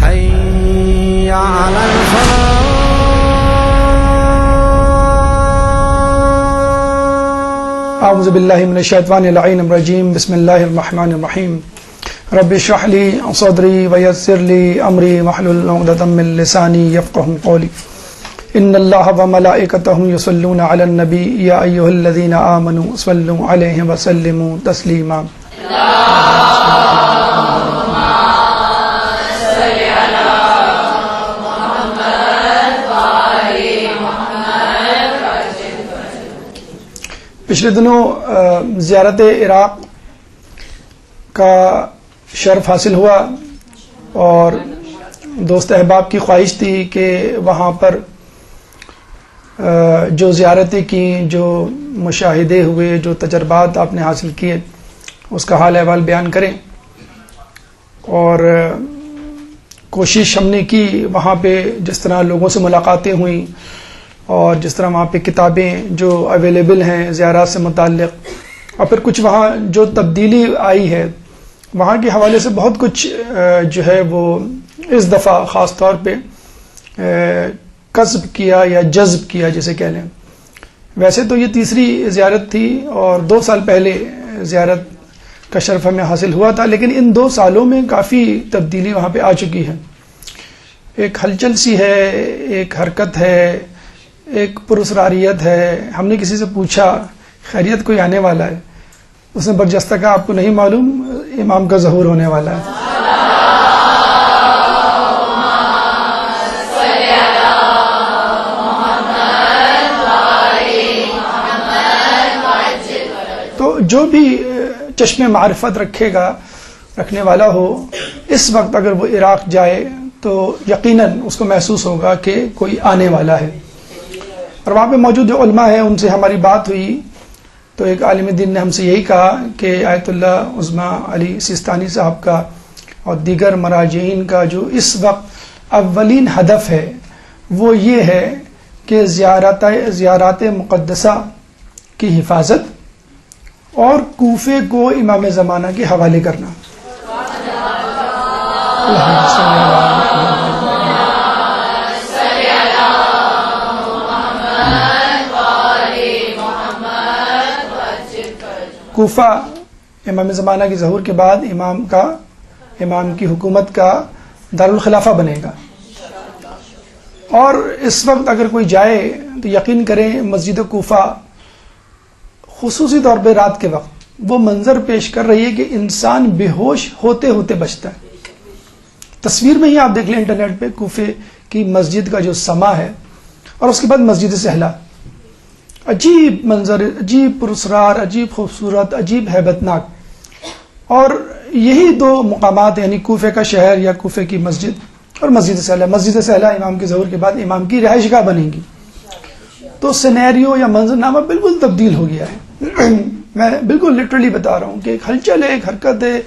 حي على الفلاح. اعوذ باللہ من الشیطان اللعین الرجیم. بسم اللہ الرحمن الرحیم. رب اشرح لی صدری ویسر لی امری واحلل عقدۃ من لسانی یفقهوا قولی. ان اللہ وملائکتہ یصلون علی النبی یا ایھا الذین آمنوا صلوا علیہ وسلموا تسلیما. پچھلے دنوں زیارت عراق کا شرف حاصل ہوا اور دوست احباب کی خواہش تھی کہ وہاں پر جو زیارتیں کی، جو مشاہدے ہوئے، جو تجربات آپ نے حاصل کیے، اس کا حال احوال بیان کریں. اور کوشش ہم نے کی وہاں پہ جس طرح لوگوں سے ملاقاتیں ہوئیں اور جس طرح وہاں پہ کتابیں جو اویلیبل ہیں زیارات سے متعلق، اور پھر کچھ وہاں جو تبدیلی آئی ہے وہاں کے حوالے سے بہت کچھ جو ہے وہ اس دفعہ خاص طور پہ کسب کیا یا جذب کیا جسے کہہ لیں. ویسے تو یہ تیسری زیارت تھی اور 2 سال پہلے زیارت کا شرف ہمیں حاصل ہوا تھا، لیکن ان 2 سالوں میں کافی تبدیلی وہاں پہ آ چکی ہے. ایک ہلچل سی ہے، ایک حرکت ہے، ایک پراسراریت ہے. ہم نے کسی سے پوچھا خیریت کوئی آنے والا ہے، اس نے برجستہ کہا آپ کو نہیں معلوم امام کا ظہور ہونے والا ہے. تو جو بھی چشم معرفت رکھنے والا ہو، اس وقت اگر وہ عراق جائے تو یقیناً اس کو محسوس ہوگا کہ کوئی آنے والا ہے. اور وہاں پہ موجود جو علماء ہیں ان سے ہماری بات ہوئی تو ایک عالم دین نے ہم سے یہی کہا کہ آیت اللہ عظمیٰ علی سیستانی صاحب کا اور دیگر مراجعین کا جو اس وقت اولین ہدف ہے وہ یہ ہے کہ زیارات مقدسہ کی حفاظت اور کوفے کو امام زمانہ کے حوالے کرنا. کوفہ امام زمانہ کے ظہور کے بعد امام کی حکومت کا دارالخلافہ بنے گا. اور اس وقت اگر کوئی جائے تو یقین کریں مسجد کوفہ خصوصی طور پہ رات کے وقت وہ منظر پیش کر رہی ہے کہ انسان بے ہوش ہوتے ہوتے بچتا ہے. تصویر میں ہی آپ دیکھ لیں انٹرنیٹ پہ کوفے کی مسجد کا جو سما ہے، اور اس کے بعد مسجد سہلا. عجیب منظر، عجیب پراسرار، عجیب خوبصورت، عجیب ہیبت ناک. اور یہی 2 مقامات یعنی کوفے کا شہر یا کوفے کی مسجد اور مسجد سہلا. مسجد سہلا امام کے ظہور کے بعد امام کی رہائش گاہ بنے گی. تو سینیریو یا منظرنامہ بالکل تبدیل ہو گیا ہے. میں بالکل لٹرلی بتا رہا ہوں کہ ایک ہلچل ہے، ایک حرکت ہے،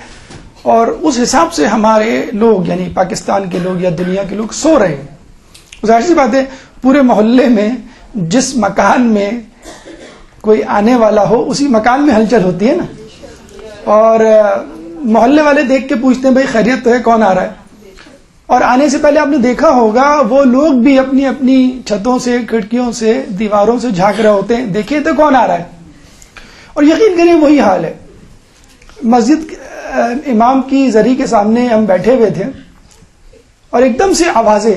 اور اس حساب سے ہمارے لوگ یعنی پاکستان کے لوگ یا دنیا کے لوگ سو رہے ہیں. ظاہر سی بات ہے پورے محلے میں جس مکان میں کوئی آنے والا ہو اسی مکان میں ہلچل ہوتی ہے نا. اور محلے والے دیکھ کے پوچھتے ہیں بھائی خیریت تو ہے، کون آ رہا ہے. اور آنے سے پہلے آپ نے دیکھا ہوگا وہ لوگ بھی اپنی اپنی چھتوں سے، کھڑکیوں سے، دیواروں سے جھانک رہے ہوتے ہیں دیکھیے تو کون آ رہا ہے. اور یقین کریں وہی حال ہے. مسجد امام کی زری کے سامنے ہم بیٹھے ہوئے تھے اور ایک دم سے آوازیں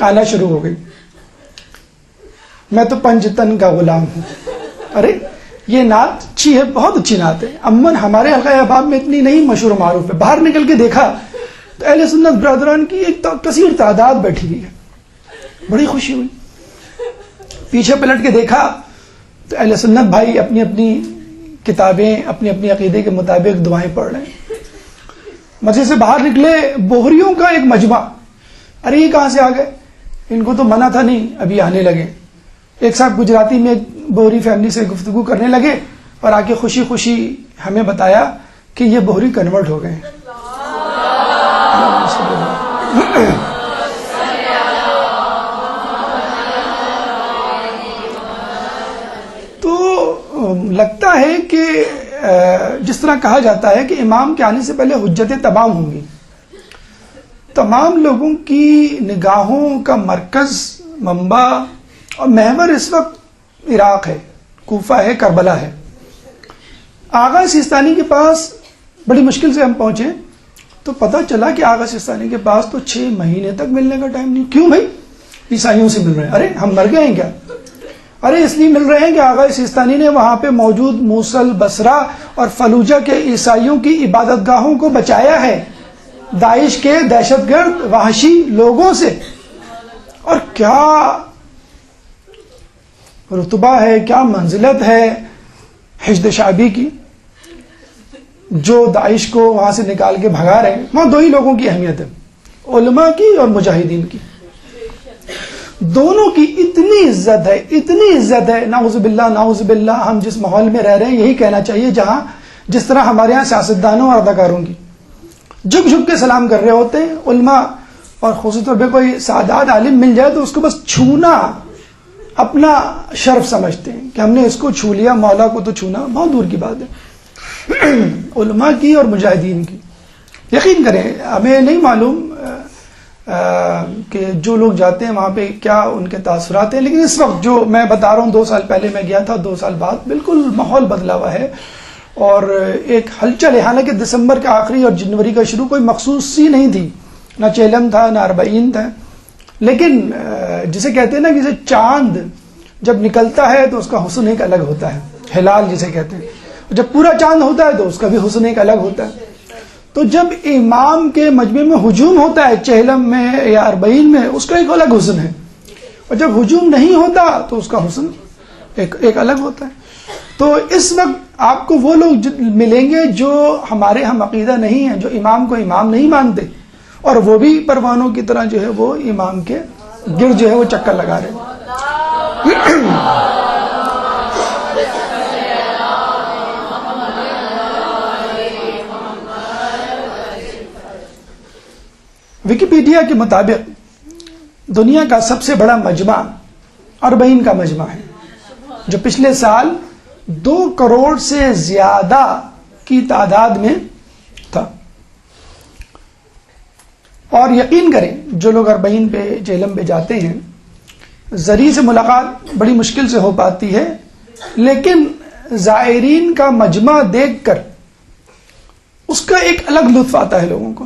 آنا شروع ہو گئی. میں تو پنجتن کا غلام ہوں. ارے یہ نعت اچھی ہے، بہت اچھی نعت ہے، امن ہمارے حلقہ احباب میں اتنی نہیں مشہور و معروف ہے. باہر نکل کے دیکھا تو اہل سنت برادران کی ایک کثیر تعداد بیٹھی ہوئی ہے. بڑی خوشی ہوئی. پیچھے پلٹ کے دیکھا تو اہل سنت بھائی اپنی اپنی کتابیں اپنی اپنی عقیدے کے مطابق دعائیں پڑھ رہے ہیں. مسجد سے باہر نکلے بوہریوں کا ایک مجمع. ارے یہ کہاں سے آ گئے؟ ان کو تو منع تھا نہیں، ابھی آنے لگے. ایک صاحب گجراتی میں ایک بوہری فیملی سے گفتگو کرنے لگے اور آ کے خوشی خوشی ہمیں بتایا کہ یہ بوہری کنورٹ ہو گئے ہیں. تو لگتا ہے کہ جس طرح کہا جاتا ہے کہ امام کے آنے سے پہلے حجتیں تمام ہوں گی، تمام لوگوں کی نگاہوں کا مرکز، منبع اور محور اس وقت عراق ہے، کوفہ ہے، کربلا ہے۔ آغا سیستانی کے پاس بڑی مشکل سے ہم پہنچے تو پتہ چلا کہ آغا سیستانی کے پاس تو 6 مہینے تک ملنے کا ٹائم نہیں۔ کیوں بھائی؟ عیسائیوں سے مل رہے ہیں۔ ارے ہم مر گئے ہیں کیا؟ ارے اس لیے مل رہے ہیں کہ آغا سیستانی نے وہاں پہ موجود موصل، بصرہ اور فلوجہ کے عیسائیوں کی عبادت گاہوں کو بچایا ہے داعش کے دہشت گرد وحشی لوگوں سے۔ اور کیا رتبہ ہے، کیا منزلت ہے حشد شعبی کی، جو داعش کو وہاں سے نکال کے بھگا رہے ہیں۔ وہاں 2 ہی لوگوں کی اہمیت ہے، علماء کی اور مجاہدین کی۔ دونوں کی اتنی عزت ہے، اتنی عزت ہے، نعوذ باللہ نعوذ باللہ۔ ہم جس ماحول میں رہ رہے ہیں یہی کہنا چاہیے، جہاں جس طرح ہمارے یہاں سیاستدانوں اور اداکاروں کی جھک جھک کے سلام کر رہے ہوتے ہیں، علماء اور خصوصی طور پہ کوئی سعداد عالم مل جائے تو اس کو بس چھونا اپنا شرف سمجھتے ہیں کہ ہم نے اس کو چھو لیا، مولا کو تو چھونا بہت دور کی بات ہے۔ علماء کی اور مجاہدین کی یقین کریں، ہمیں نہیں معلوم کہ جو لوگ جاتے ہیں وہاں پہ کیا ان کے تاثرات ہیں، لیکن اس وقت جو میں بتا رہا ہوں 2 سال پہلے میں گیا تھا، 2 سال بعد بالکل ماحول بدلا ہوا ہے اور ایک ہلچل ہے۔ حالانکہ دسمبر کے آخری اور جنوری کا شروع کوئی مخصوص سی نہیں تھی، نہ چیلم تھا نہ اربعین تھا، لیکن جسے کہتے ہیں نا، جسے چاند جب نکلتا ہے تو اس کا حسن ایک الگ ہوتا ہے، ہلال جسے کہتے ہیں، جب پورا چاند ہوتا ہے تو اس کا بھی حسن ایک الگ ہوتا ہے۔ تو جب امام کے مجمع میں ہجوم ہوتا ہے چہلم میں یا اربعین میں، اس کا ایک الگ حسن ہے، اور جب ہجوم نہیں ہوتا تو اس کا حسن ایک الگ ہوتا ہے۔ تو اس وقت آپ کو وہ لوگ ملیں گے جو ہمارے ہم عقیدہ نہیں ہیں، جو امام کو امام نہیں مانتے، اور وہ بھی پروانوں کی طرح جو ہے وہ امام کے گرد جو ہے وہ چکر لگا رہے ہیں۔ ویکیپیڈیا کے مطابق دنیا کا سب سے بڑا مجمع اربعین کا مجمع ہے، جو پچھلے سال 2 کروڑ سے زیادہ کی تعداد میں تھا۔ اور یقین کریں جو لوگ اربعین پہ جہلم پہ جاتے ہیں، ذریعے سے ملاقات بڑی مشکل سے ہو پاتی ہے، لیکن زائرین کا مجمع دیکھ کر اس کا ایک الگ لطف آتا ہے لوگوں کو۔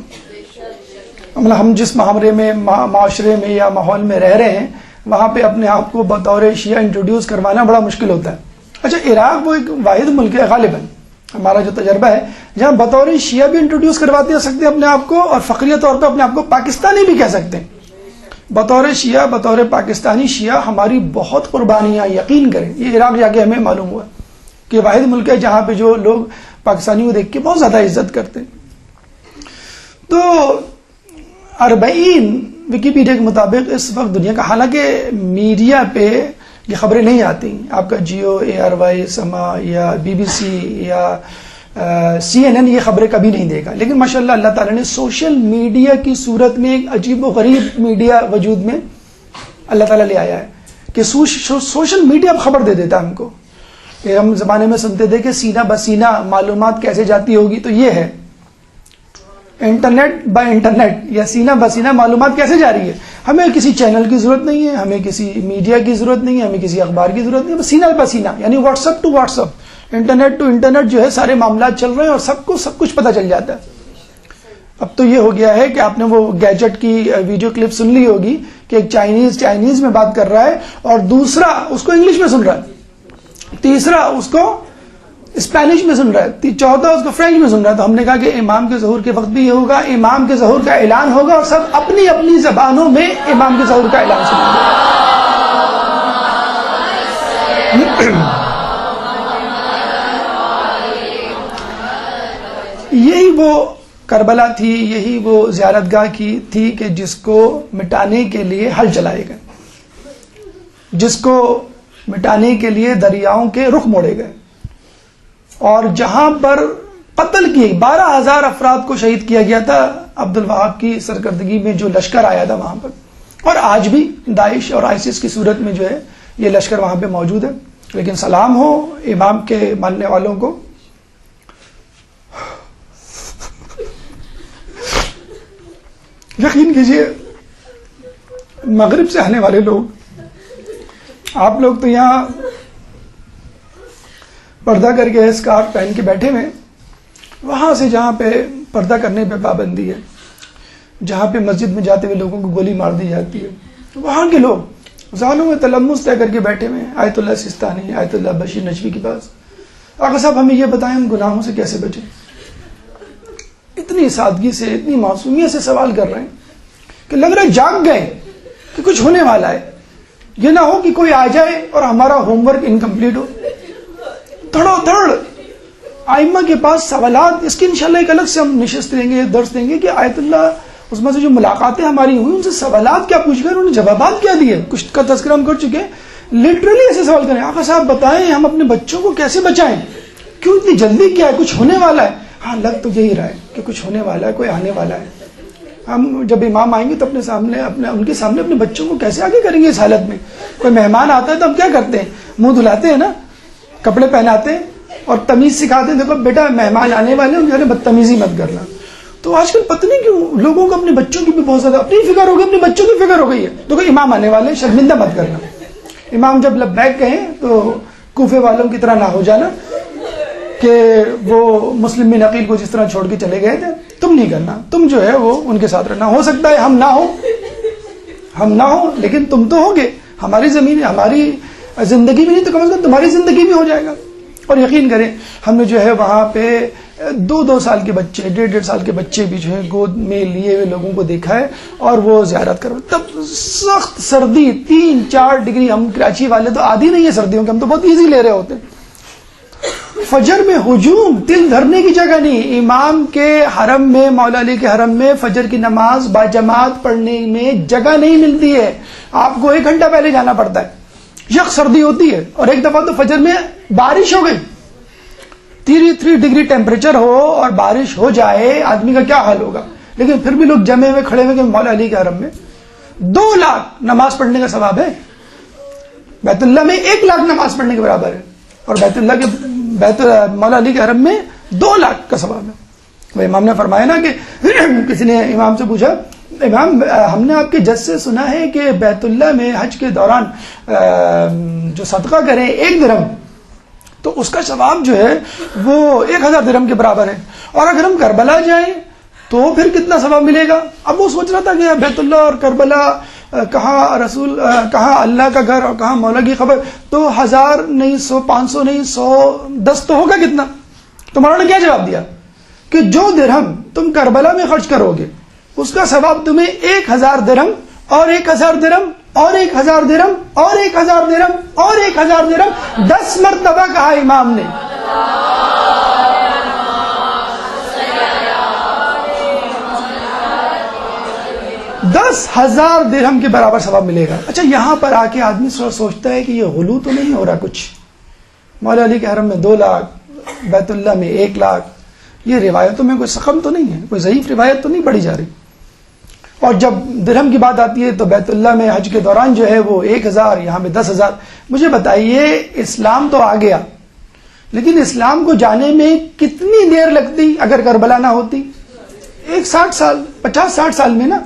مطلب ہم جس معاشرے میں یا ماحول میں رہ رہے ہیں وہاں پہ اپنے آپ کو بطور شیعہ انٹروڈیوس کروانا بڑا مشکل ہوتا ہے۔ اچھا، عراق وہ ایک واحد ملک ہے غالباً، ہمارا جو تجربہ ہے، جہاں بطور شیعہ بھی انٹروڈیوس کرواتے سکتے ہیں اپنے آپ کو، اور فخریہ طور پہ اپنے آپ کو پاکستانی بھی کہہ سکتے ہیں۔ بطور شیعہ، بطور پاکستانی شیعہ ہماری بہت قربانیاں، یقین کریں، یہ عراق جا کے ہمیں معلوم ہوا کہ واحد ملک ہے جہاں پہ جو لوگ پاکستانی کو دیکھ کے بہت زیادہ عزت کرتے ہیں۔ تو اربعین ویکیپیڈیا کے مطابق اس وقت دنیا کا، حالانکہ میڈیا پہ یہ خبریں نہیں آتی، آپ کا جیو، ARY، سما یا BBC یا CNN یہ خبریں کبھی نہیں دے گا، لیکن ماشاءاللہ اللہ تعالیٰ نے سوشل میڈیا کی صورت میں ایک عجیب و غریب میڈیا وجود میں اللہ تعالیٰ لے آیا ہے کہ سوشل میڈیا اب خبر دے دیتا ہے ہم کو۔ کہ ہم زمانے میں سنتے تھے کہ سینہ بسینہ معلومات کیسے جاتی ہوگی، تو یہ ہے انٹرنیٹ بائی انٹرنیٹ، یا سینہ بسینہ معلومات کیسے جا رہی ہے۔ ہمیں کسی چینل کی ضرورت نہیں ہے، ہمیں کسی میڈیا کی ضرورت نہیں ہے، ہمیں کسی اخبار کی ضرورت نہیں ہے، بس سینہ بسینہ، یعنی WhatsApp to WhatsApp, internet to internet جو ہے سارے معاملات چل رہے ہیں اور سب کچھ پتہ چل جاتا ہے۔ اب تو یہ ہو گیا ہے کہ آپ نے وہ گیجٹ کی ویڈیو کلپ سن لی ہوگی کہ ایک چائنیز میں بات کر رہا ہے اور دوسرا اس کو انگلش میں سن رہا ہے، تیسرا اس کو اسپینش میں سن رہا ہے، چوتھا اس کو فرینچ میں سن رہا ہے۔ تو ہم نے کہا کہ امام کے ظہور کے وقت بھی یہ ہوگا، امام کے ظہور کا اعلان ہوگا اور سب اپنی اپنی زبانوں میں امام کے ظہور کا اعلان سنیں گے۔ یہی وہ کربلا تھی، یہی وہ زیارت گاہ کی تھی کہ جس کو مٹانے کے لیے حل چلائے گئے، جس کو مٹانے کے لیے دریاؤں کے رخ موڑے گئے، اور جہاں پر قتل کیے 12,000 افراد کو شہید کیا گیا تھا عبد الوہاب کی سرکردگی میں جو لشکر آیا تھا وہاں پر، اور آج بھی داعش اور ISIS کی صورت میں جو ہے یہ لشکر وہاں پہ موجود ہے۔ لیکن سلام ہو امام کے ماننے والوں کو، یقین کیجیے مغرب سے آنے والے لوگ، آپ لوگ تو یہاں پردہ کر کے اسکارف پہن کے بیٹھے ہوئے، وہاں سے جہاں پہ پردہ کرنے پہ پابندی ہے، جہاں پہ مسجد میں جاتے ہوئے لوگوں کو گولی مار دی جاتی ہے، وہاں کے لوگ زانوں میں تلمس طے کر کے بیٹھے ہوئے ہیں آیت اللہ سستانی، آیت اللہ بشیر نجوی کے پاس. آقا صاحب ہمیں یہ بتائیں ہم گناہوں سے کیسے بچیں؟ اتنی سادگی سے، اتنی معصومیت سے سوال کر رہے ہیں کہ لگ رہا ہے جاگ گئے کہ کچھ ہونے والا ہے. یہ نہ ہو کہ کوئی آ جائے اور ہمارا ہوم ورک انکمپلیٹ ہو. دھڑو دھڑ آئمہ کے پاس سوالات، اس کی انشاءاللہ ایک الگ سے ہم نشست دیں گے، درس دیں گے کہ آیت اللہ اس میں سے جو ملاقاتیں ہماری ہوئی ان سے سوالات کیا پوچھ گئے، انہوں نے جوابات کیا دیے، کچھ کا تذکرہ ہم کر چکے ہیں. لٹرلی ایسے سوال کریں آقا صاحب بتائیں ہم اپنے بچوں کو کیسے بچائیں، کیوں اتنی جلدی کیا ہے، کچھ ہونے والا ہے. ہاں لگ تو یہی رہا ہے کہ کچھ ہونے والا ہے، کوئی آنے والا ہے. ہم جب امام آئیں گے تو ان کے سامنے اپنے بچوں کو کیسے آگے کریں گے اس حالت میں؟ کوئی مہمان آتا ہے تو ہم کیا کرتے ہیں؟ منہ دھلاتے ہیں نا، کپڑے پہناتے ہیں اور تمیز سکھاتے ہیں، دیکھو بیٹا مہمان آنے والے ہیں، ان بدتمیزی مت کرنا. تو آج کل پتہ نہیں کیوں لوگوں کو اپنے بچوں کی بھی بہت زیادہ اپنی فکر ہو گئی، اپنے بچوں کی فکر ہو گئی ہے. تو کوئی امام آنے والے ہیں، شرمندہ مت کرنا. امام جب لبیک کہیں تو کوفے والوں کی طرح نہ ہو جانا کہ وہ مسلم بن عقیل کو جس طرح چھوڑ کے چلے گئے تھے، تم نہیں کرنا. تم جو ہے وہ ان کے ساتھ رہنا. ہو سکتا ہے ہم نہ ہو لیکن تم تو ہوگے. ہماری زمین، ہماری زندگی بھی نہیں تو کم از کم تمہاری زندگی بھی ہو جائے گا. اور یقین کریں ہم نے جو ہے وہاں پہ 2 سال کے بچے، 1.5 سال کے بچے بھی جو ہے گود میں لیے ہوئے لوگوں کو دیکھا ہے اور وہ زیارت کرو. تب سخت سردی 3-4 ڈگری. ہم کراچی والے تو عادی نہیں ہے سردیوں کے، ہم تو بہت ایزی لے رہے ہوتے. فجر میں ہجوم، تل دھرنے کی جگہ نہیں. امام کے حرم میں، مولا علی کے حرم میں فجر کی نماز باجماعت پڑھنے میں جگہ نہیں ملتی ہے. آپ کو 1 گھنٹہ پہلے جانا پڑتا ہے. یک سردی ہوتی ہے اور ایک دفعہ تو فجر میں بارش ہو گئی، 33 ڈگری ٹیمپریچر ہو اور بارش ہو جائے، آدمی کا کیا حال ہوگا. لیکن پھر بھی لوگ جمے ہوئے کھڑے ہوئے کہ مولا علی کے حرم میں 2 لاکھ نماز پڑھنے کا ثواب ہے. بیت اللہ میں 1 لاکھ نماز پڑھنے کے برابر ہے اور مولا علی کے حرم میں 2 لاکھ کا ثواب ہے. وہ امام نے فرمایا نا کہ کسی نے امام سے پوچھا، امام ہم نے آپ کے جج سے سنا ہے کہ بیت اللہ میں حج کے دوران جو صدقہ کریں 1 درہم تو اس کا ثواب جو ہے وہ 1000 درہم کے برابر ہے، اور اگر ہم کربلا جائیں تو پھر کتنا ثواب ملے گا. اب وہ سوچ رہا تھا کہ بیت اللہ اور کربلا کہاں اللہ کا گھر اور کہاں مولا کی خبر، تو 1000 نہیں 100 500 نہیں 110 تو ہوگا کتنا. تو مولانا نے کیا جواب دیا کہ جو درہم تم کربلا میں خرچ کرو گے اس کا ثواب تمہیں 1000 درہم اور 1000 درہم اور 1000 درہم اور 1000 درہم اور 1000 درہم 10 مرتبہ کہا امام نے. 10,000 درہم کے برابر ثواب ملے گا. اچھا یہاں پر آ کے آدمی سوچتا ہے کہ یہ غلو تو نہیں ہو رہا کچھ، مولا علی کے حرم میں 2 لاکھ، بیت اللہ میں 1 لاکھ، یہ روایتوں میں کوئی سقم تو نہیں ہے، کوئی ضعیف روایت تو نہیں پڑھی جا رہی. اور جب درہم کی بات آتی ہے تو بیت اللہ میں حج کے دوران جو ہے وہ 1000، یہاں میں 10,000. مجھے بتائیے اسلام تو آ گیا لیکن اسلام کو جانے میں کتنی دیر لگتی اگر کربلا نہ ہوتی؟ 60 سال 50-60 سال میں نا.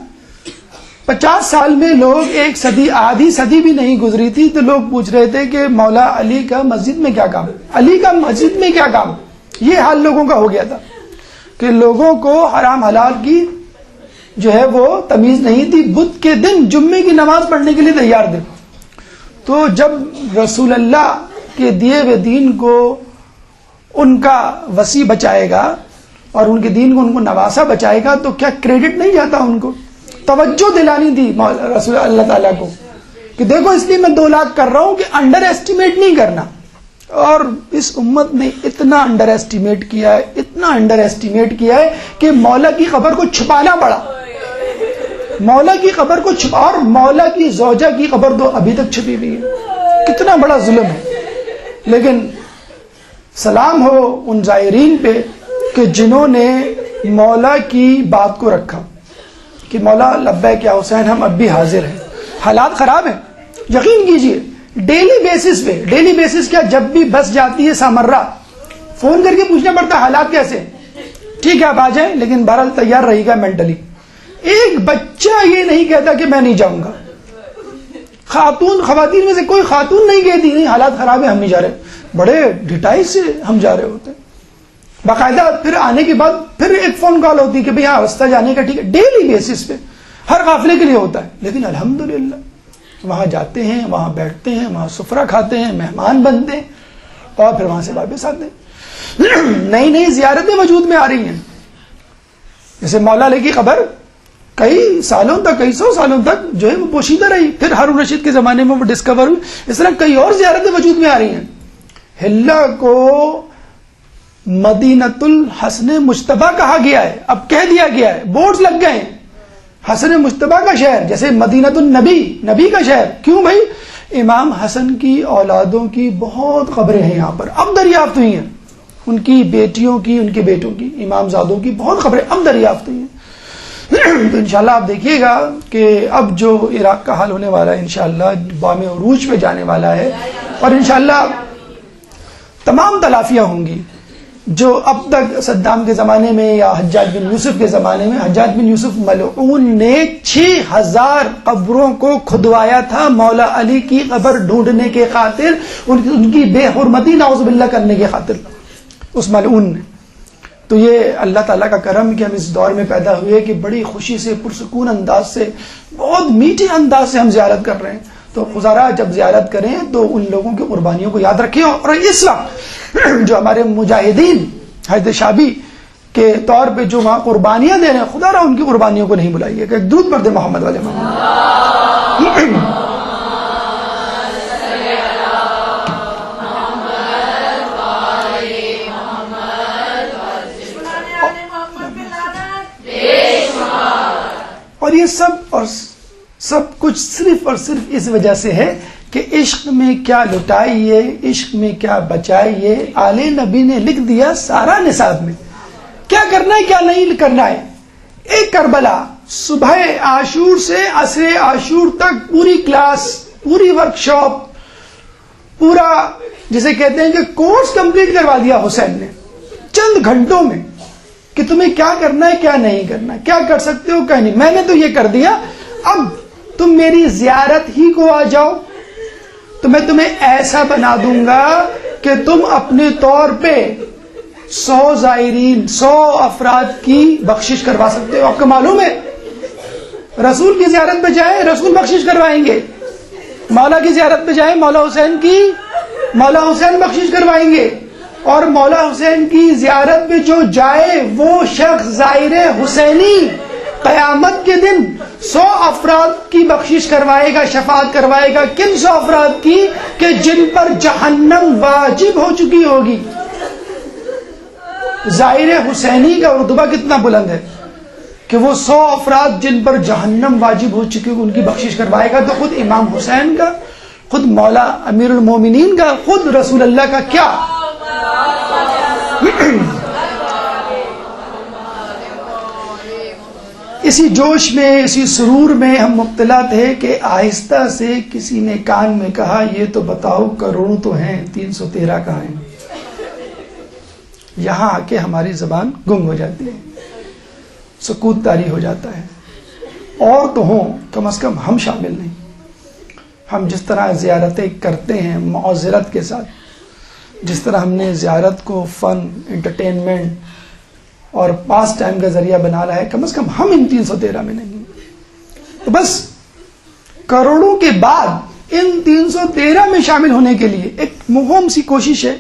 50 سال میں لوگ 1 صدی، آدھی صدی بھی نہیں گزری تھی تو لوگ پوچھ رہے تھے کہ مولا علی کا مسجد میں کیا کام، علی کا مسجد میں کیا کام. یہ حال لوگوں کا ہو گیا تھا کہ لوگوں کو حرام حلال کی جو ہے وہ تمیز نہیں تھی. بدھ کے دن جمعے کی نماز پڑھنے کے لیے تیار تھے. تو جب رسول اللہ کے دیے ہوئے دین کو ان کا وسیع بچائے گا اور ان کے دین کو ان کو نواسا بچائے گا تو کیا کریڈٹ نہیں جاتا ان کو؟ توجہ دلانی تھی رسول اللہ تعالیٰ کو کہ دیکھو اس لیے میں 2 لاکھ کر رہا ہوں کہ انڈر ایسٹیمیٹ نہیں کرنا. اور اس امت نے اتنا انڈر ایسٹیمیٹ کیا ہے، اتنا انڈر ایسٹیمیٹ کیا ہے کہ مولا کی قبر کو چھپانا پڑا. مولا کی قبر کو چھپا، اور مولا کی زوجہ کی قبر تو ابھی تک چھپی ہوئی ہے. کتنا بڑا ظلم ہے. لیکن سلام ہو ان زائرین پہ کہ جنہوں نے مولا کی بات کو رکھا کہ مولا لبیک یا حسین ہم اب بھی حاضر ہیں. حالات خراب ہیں، یقین کیجئے. ڈیلی بیسس کیا، جب بھی بس جاتی ہے سامرہ فون کر کے پوچھنا پڑتا ہے حالات کیسے. ٹھیک ہے آپ آ جائیں لیکن بہرحال تیار رہے گا مینٹلی. ایک بچہ یہ نہیں کہتا کہ میں نہیں جاؤں گا. خواتین میں سے کوئی خاتون نہیں کہتی نہیں حالات خراب ہیں ہم نہیں جا رہے. بڑے ڈٹائی سے ہم جا رہے ہوتے ہیں باقاعدہ. پھر آنے کے بعد پھر ایک فون کال ہوتی ہے کہ بھئی ہاں راستہ جانے کا ٹھیک ہے, ڈیلی بیسس پہ ہر قافلے کے لیے ہوتا ہے. لیکن الحمدللہ وہاں جاتے ہیں, وہاں بیٹھتے ہیں, وہاں سفرہ کھاتے ہیں, مہمان بنتے ہیں اور پھر وہاں سے واپس آتے ہیں. نئی نئی زیارتیں وجود میں آ رہی ہیں. جیسے مولا علی کی قبر کئی سالوں تک, کئی سو سالوں تک جو ہے وہ پوشیدہ رہی, پھر ہارون رشید کے زمانے میں وہ ڈسکور ہوئی. اس طرح کئی اور زیارتیں وجود میں آ رہی ہیں. ہلا کو مدینۃ الحسن مجتبیٰ کہا گیا ہے, اب کہہ دیا گیا ہے, بورڈز لگ گئے ہیں, حسن مجتبیٰ کا شہر, جیسے مدینۃ النبی, نبی کا شہر. کیوں بھائی؟ امام حسن کی اولادوں کی بہت قبریں ہیں یہاں پر, اب دریافت ہوئی ہیں. ان کی بیٹیوں کی, ان کے بیٹوں کی, امام زادوں کی بہت خبریں اب دریافت ہوئی ہیں. تو انشاءاللہ آپ دیکھیے گا کہ اب جو عراق کا حال ہونے والا ہے انشاءاللہ بام عروج پہ جانے والا ہے, اور انشاءاللہ تمام تلافیاں ہوں گی. جو اب تک صدام کے زمانے میں یا حجاج بن یوسف کے زمانے میں, حجاج بن یوسف ملعون نے 6000 قبروں کو کھدوایا تھا مولا علی کی قبر ڈھونڈنے کے خاطر, ان کی بے حرمتی نعوذ باللہ کرنے کے خاطر, اس ملعون نے. تو یہ اللہ تعالیٰ کا کرم کہ ہم اس دور میں پیدا ہوئے کہ بڑی خوشی سے, پرسکون انداز سے, بہت میٹھے انداز سے ہم زیارت کر رہے ہیں. تو خزارہ جب زیارت کریں تو ان لوگوں کی قربانیوں کو یاد رکھیں, اور اس وقت جو ہمارے مجاہدین حید شابی کے طور پہ جو وہاں قربانیاں دے رہے ہیں, خدا را ان کی قربانیوں کو نہیں بلائیے. کہ ایک درود پڑھ دیں محمد والے محمد. اور یہ سب کچھ صرف اور صرف اس وجہ سے ہے کہ عشق میں کیا لٹائیے, عشق میں کیا بچائیے, آل نبی نے لکھ دیا سارا نصاب میں. کیا کرنا ہے کیا نہیں کرنا ہے. ایک کربلا صبح عاشور سے عصر عاشور تک پوری کلاس, پوری ورکشاپ, پورا جسے کہتے ہیں کہ کورس کمپلیٹ کروا دیا حسین نے چند گھنٹوں میں, کہ تمہیں کیا کرنا ہے کیا نہیں کرنا ہے, کیا کر سکتے ہو کیا نہیں. میں نے تو یہ کر دیا, اب تم میری زیارت ہی کو آ جاؤ تو میں تمہیں ایسا بنا دوں گا کہ تم اپنے طور پہ 100 زائرین, 100 افراد کی بخشش کروا سکتے ہو. آپ کو معلوم ہے رسول کی زیارت پہ جائیں رسول بخشش کروائیں گے, مولا کی زیارت پہ جائیں مولا حسین بخشش کروائیں گے, اور مولا حسین کی زیارت پہ جو جائے وہ شخص زائر حسینی قیامت کے دن 100 افراد کی بخشش کروائے گا, شفاعت کروائے گا. کن 100 افراد کی؟ کہ جن پر جہنم واجب ہو چکی ہوگی. زائر حسینی کا رتبہ کتنا بلند ہے کہ وہ 100 افراد جن پر جہنم واجب ہو چکی ہوگی ان کی بخشش کروائے گا. تو خود امام حسین کا, خود مولا امیر المومنین کا, خود رسول اللہ کا کیا. اسی جوش میں, اسی سرور میں ہم مبتلا تھے کہ آہستہ سے کسی نے کان میں کہا یہ تو بتاؤ کروڑوں تو ہیں 313 کہاں ہیں. یہاں آ کے ہماری زبان گنگ ہو جاتی ہے, سکوت طاری ہو جاتا ہے. اور تو ہوں کم از کم ہم شامل نہیں. ہم جس طرح زیارتیں کرتے ہیں معذرت کے ساتھ, جس طرح ہم نے زیارت کو فن, انٹرٹینمنٹ اور پاس ٹائم کا ذریعہ بنا رہا ہے, کم از کم ہم ان 313 میں نہیں. تو بس کروڑوں کے بعد ان 313 میں شامل ہونے کے لیے ایک مہم سی کوشش ہے.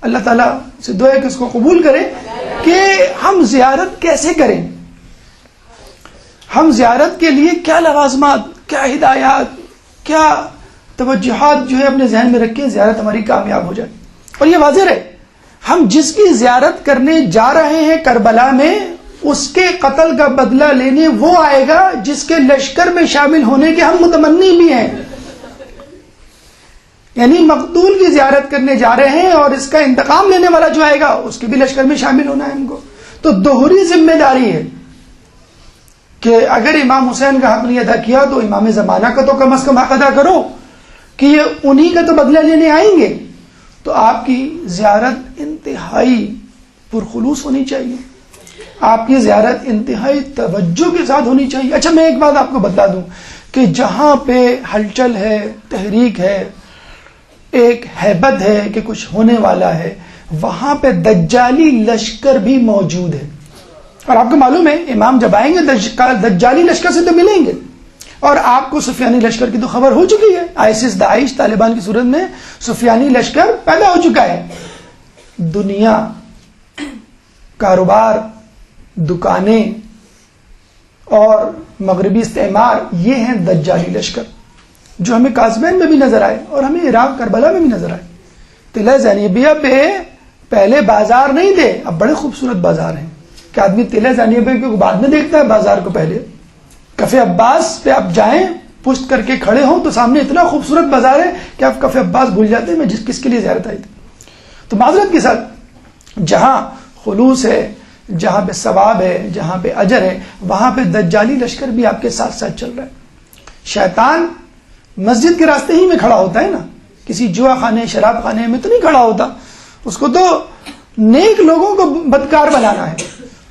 اللہ تعالیٰ سے دعا ہے کہ اس کو قبول کرے کہ ہم زیارت کیسے کریں, ہم زیارت کے لیے کیا لوازمات, کیا ہدایات, کیا توجہات جو ہے اپنے ذہن میں رکھیں, زیارت ہماری کامیاب ہو جائے. اور یہ واضح ہے ہم جس کی زیارت کرنے جا رہے ہیں کربلا میں, اس کے قتل کا بدلہ لینے وہ آئے گا جس کے لشکر میں شامل ہونے کے ہم متمنی بھی ہیں. یعنی مقتول کی زیارت کرنے جا رہے ہیں اور اس کا انتقام لینے والا جو آئے گا اس کے بھی لشکر میں شامل ہونا ہے ہم کو. تو دوہری ذمہ داری ہے کہ اگر امام حسین کا حق نہیں ادا کیا تو امام زمانہ کا تو کم از کم حق ادا کرو کہ یہ انہی کا تو بدلہ لینے آئیں گے. تو آپ کی زیارت انتہائی پرخلوص ہونی چاہیے, آپ کی زیارت انتہائی توجہ کے ساتھ ہونی چاہیے. اچھا میں ایک بات آپ کو بتا دوں کہ جہاں پہ ہلچل ہے، تحریک ہے، ایک ہیبت ہے کہ کچھ ہونے والا ہے، وہاں پہ دجالی لشکر بھی موجود ہے. اور آپ کو معلوم ہے امام جب آئیں گے دجالی لشکر سے تو ملیں گے، اور آپ کو سفیانی لشکر کی تو خبر ہو چکی ہے. آئسس، داعش، طالبان کی صورت میں سفیانی لشکر پیدا ہو چکا ہے. دنیا، کاروبار، دکانیں اور مغربی استعمار، یہ ہیں دجالی لشکر جو ہمیں قازوین میں بھی نظر آئے اور ہمیں عراق کربلا میں بھی نظر آئے. قلعہ زینبیہ پہ پہلے بازار نہیں تھے، اب بڑے خوبصورت بازار ہیں کہ آدمی قلعہ زینبیہ کو بعد میں دیکھتا ہے بازار کو پہلے. کفے عباس پہ آپ جائیں، پشت کر کے کھڑے ہوں تو سامنے اتنا خوبصورت بازار ہے کہ آپ کفے عباس بھول جاتے ہیں میں کس کے لیے زیارت آئی تھی. تو معذرت کے ساتھ جہاں خلوص ہے، جہاں پہ ثواب ہے، جہاں پہ اجر ہے، وہاں پہ دجالی لشکر بھی آپ کے ساتھ ساتھ چل رہا ہے. شیطان مسجد کے راستے ہی میں کھڑا ہوتا ہے نا، کسی جوا خانے، شراب خانے میں تو نہیں کھڑا ہوتا. اس کو تو نیک لوگوں کو بدکار بنانا ہے.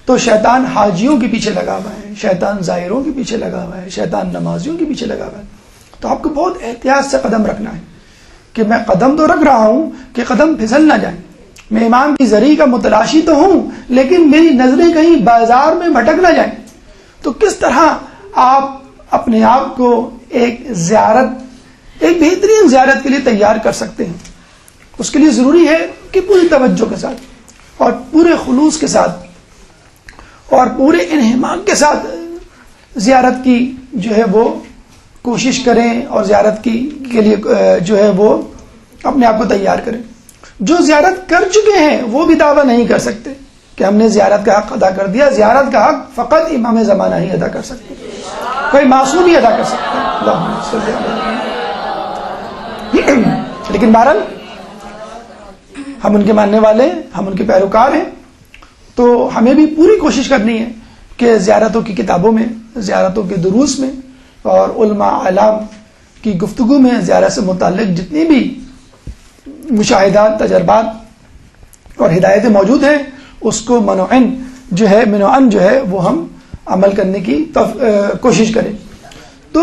تو شیطان حاجیوں کے پیچھے لگا ہوا ہے، شیطان زائروں کے پیچھے لگا ہوا ہے، شیطان نمازیوں کے پیچھے لگا ہوا ہے. تو آپ کو بہت احتیاط سے قدم رکھنا ہے کہ میں قدم تو رکھ رہا ہوں کہ قدم پھسل نہ جائیں. میں امام کی زری کا متلاشی تو ہوں لیکن میری نظریں کہیں بازار میں بھٹک نہ جائیں. تو کس طرح آپ اپنے آپ کو ایک بہترین زیارت کے لیے تیار کر سکتے ہیں؟ اس کے لیے ضروری ہے کہ پوری توجہ کے ساتھ اور پورے خلوص کے ساتھ اور پورے انہماک کے ساتھ زیارت کی جو ہے وہ کوشش کریں اور زیارت کے لیے جو ہے وہ اپنے آپ کو تیار کریں. جو زیارت کر چکے ہیں وہ بھی دعویٰ نہیں کر سکتے کہ ہم نے زیارت کا حق ادا کر دیا. زیارت کا حق فقط امام زمانہ ہی ادا کر سکتے، کوئی معصوم ہی ادا کر سکتا ہے. اللہم صلی اللہ علیہ وسلم. لیکن بہرحال ہم ان کے ماننے والے ہیں، ہم ان کے پیروکار ہیں، تو ہمیں بھی پوری کوشش کرنی ہے کہ زیارتوں کی کتابوں میں، زیارتوں کے دروس میں اور علماء اعلام کی گفتگو میں زیارت سے متعلق جتنی بھی مشاہدات، تجربات اور ہدایتیں موجود ہیں اس کو منوعاً جو ہے وہ ہم عمل کرنے کی کوشش کریں. تو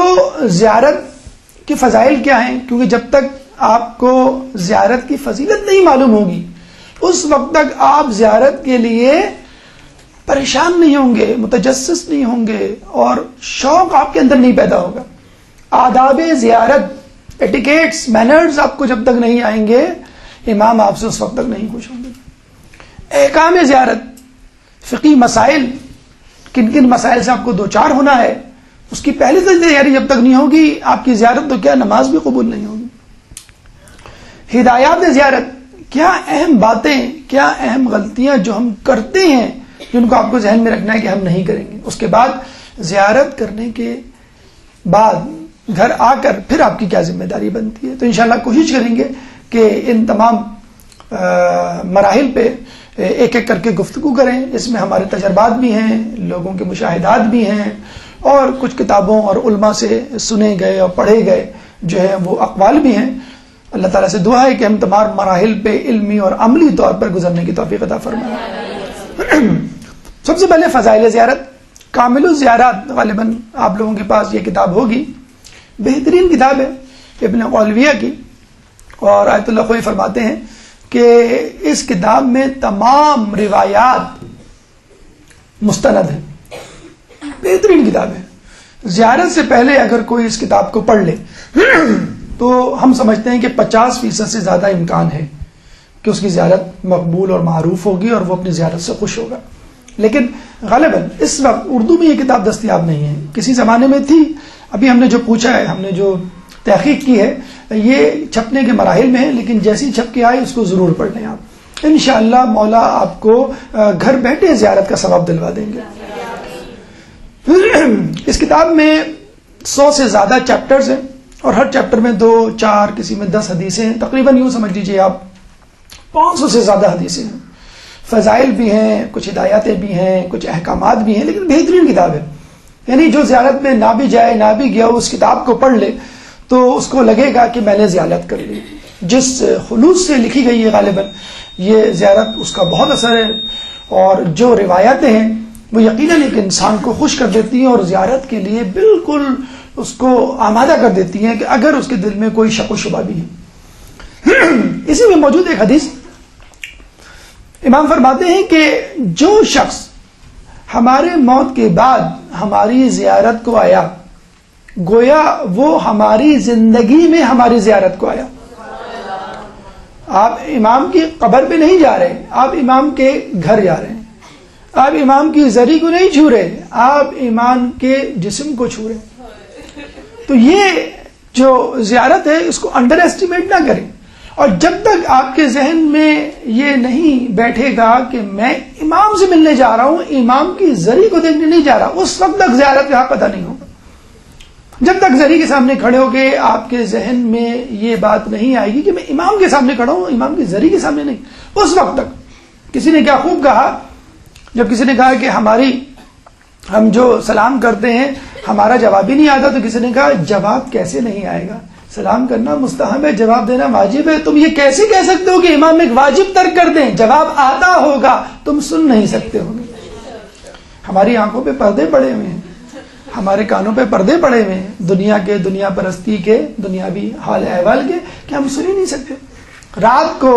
زیارت کے فضائل کیا ہیں؟ کیونکہ جب تک آپ کو زیارت کی فضیلت نہیں معلوم ہوگی اس وقت تک آپ زیارت کے لیے پریشان نہیں ہوں گے، متجسس نہیں ہوں گے اور شوق آپ کے اندر نہیں پیدا ہوگا. آداب زیارت، ایٹیکیٹس، مینرز آپ کو جب تک نہیں آئیں گے امام آپ سے اس وقت تک نہیں خوش ہوں گے. احکام زیارت، فقہی مسائل، کن کن مسائل سے آپ کو دوچار ہونا ہے، اس کی پہلے سے تیاری جب تک نہیں ہوگی آپ کی زیارت تو کیا نماز بھی قبول نہیں ہوگی. ہدایات زیارت، کیا اہم باتیں، کیا اہم غلطیاں جو ہم کرتے ہیں جن کو آپ کو ذہن میں رکھنا ہے کہ ہم نہیں کریں گے. اس کے بعد زیارت کرنے کے بعد گھر آ کر پھر آپ کی کیا ذمہ داری بنتی ہے. تو انشاءاللہ کوشش کریں گے کہ ان تمام مراحل پہ ایک ایک کر کے گفتگو کریں. اس میں ہمارے تجربات بھی ہیں، لوگوں کے مشاہدات بھی ہیں اور کچھ کتابوں اور علماء سے سنے گئے اور پڑھے گئے جو ہے وہ اقوال بھی ہیں. اللہ تعالیٰ سے دعا ہے کہ ہم تمام مراحل پہ علمی اور عملی طور پر گزرنے کی توفیق عطا فرمائے. سب سے پہلے فضائل زیارت. کامل الزیارات، غالباً آپ لوگوں کے پاس یہ کتاب ہوگی، بہترین کتاب ہے ابن قولویہ کی، اور آیت اللہ خوئی فرماتے ہیں کہ اس کتاب میں تمام روایات مستند ہیں. بہترین کتاب ہے. زیارت سے پہلے اگر کوئی اس کتاب کو پڑھ لے تو ہم سمجھتے ہیں کہ 50% سے زیادہ امکان ہے کہ اس کی زیارت مقبول اور معروف ہوگی اور وہ اپنی زیارت سے خوش ہوگا. لیکن غالباً اس وقت اردو میں یہ کتاب دستیاب نہیں ہے. کسی زمانے میں تھی، ابھی ہم نے جو پوچھا ہے، ہم نے جو تحقیق کی ہے، یہ چھپنے کے مراحل میں ہے، لیکن جیسی چھپ کے آئے اس کو ضرور پڑھ لیں. آپ انشاءاللہ مولا آپ کو گھر بیٹھے زیارت کا ثواب دلوا دیں گے. اس کتاب میں 100 سے زیادہ چیپٹرز ہیں اور ہر چیپٹر میں 2, 4, کسی میں 10 حدیثیں ہیں. تقریباً یوں سمجھ لیجیے آپ 500 سے زیادہ حدیثیں ہیں. فضائل بھی ہیں، کچھ ہدایاتیں بھی ہیں، کچھ احکامات بھی ہیں، لیکن بہترین کتاب ہے. یعنی جو زیارت میں نہ بھی جائے، نہ بھی گیا، اس کتاب کو پڑھ لے تو اس کو لگے گا کہ میں نے زیارت کر لی. جس خلوص سے لکھی گئی ہے غالباً یہ زیارت، اس کا بہت اثر ہے. اور جو روایتیں ہیں وہ یقیناً ایک انسان کو خوش کر دیتی ہیں اور زیارت کے لیے بالکل اس کو آمادہ کر دیتی ہیں کہ اگر اس کے دل میں کوئی شک و شبہ بھی ہے. اسی میں موجود ایک حدیث امام فرماتے ہیں کہ جو شخص ہمارے موت کے بعد ہماری زیارت کو آیا گویا وہ ہماری زندگی میں ہماری زیارت کو آیا. آپ امام کی قبر پہ نہیں جا رہے, آپ امام کے گھر جا رہے ہیں. آپ امام کی زری کو نہیں چھو رہے, آپ امام کے جسم کو چھو رہے ہیں. تو یہ جو زیارت ہے اس کو انڈر ایسٹیمیٹ نہ کریں. اور جب تک آپ کے ذہن میں یہ نہیں بیٹھے گا کہ میں امام سے ملنے جا رہا ہوں, امام کی زری کو دیکھنے نہیں جا رہا, اس وقت تک زیارت کا پتہ نہیں ہوگا. جب تک زری کے سامنے کھڑے ہو کے آپ کے ذہن میں یہ بات نہیں آئے گی کہ میں امام کے سامنے کھڑا ہوں, امام کی زری کے سامنے نہیں, اس وقت تک. کسی نے کیا خوب کہا, جب کسی نے کہا کہ ہم جو سلام کرتے ہیں ہمارا جواب ہی نہیں آتا, تو کسی نے کہا جواب کیسے نہیں آئے گا, سلام کرنا مستحب ہے, جواب دینا واجب ہے. تم یہ کیسے کہہ سکتے ہو کہ امام ایک واجب ترک کر دیں, جواب آتا ہوگا, تم سن نہیں سکتے ہو گے. ہماری آنکھوں پہ پردے پڑے ہوئے ہیں, ہمارے کانوں پہ پردے پڑے ہوئے ہیں دنیا کے, دنیا پرستی کے, دنیاوی حال احوال کے, کہ ہم سن ہی نہیں سکتے. رات کو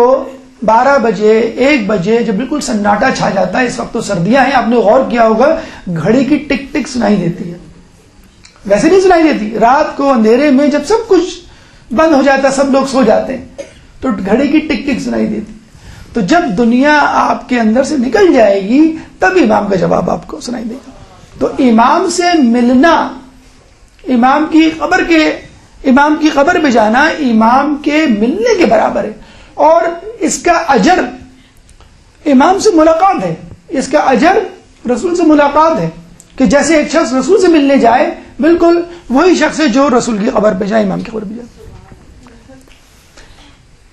12 بجے 1 بجے جب بالکل سناٹا چھا جاتا ہے, اس وقت تو سردیاں ہیں, آپ نے غور کیا ہوگا گھڑی کی ٹک ٹک سنائی دیتی ہے, ویسے نہیں سنائی دیتی. رات کو اندھیرے میں جب سب کچھ بند ہو جاتا ہے, سب لوگ سو جاتے ہیں, تو گھڑی کی ٹک ٹک سنائی دیتی. تو جب دنیا آپ کے اندر سے نکل جائے گی تب امام کا جواب آپ کو سنائی دے گا. تو امام سے ملنا, امام کی قبر پہ جانا امام کے ملنے کے برابر ہے. اور اس کا اجر امام سے ملاقات ہے, اس کا اجر رسول سے ملاقات ہے. کہ جیسے ایک شخص رسول سے ملنے جائے, بالکل وہی شخص ہے جو رسول کی قبر پہ جائے, امام کی قبر پہ جائے.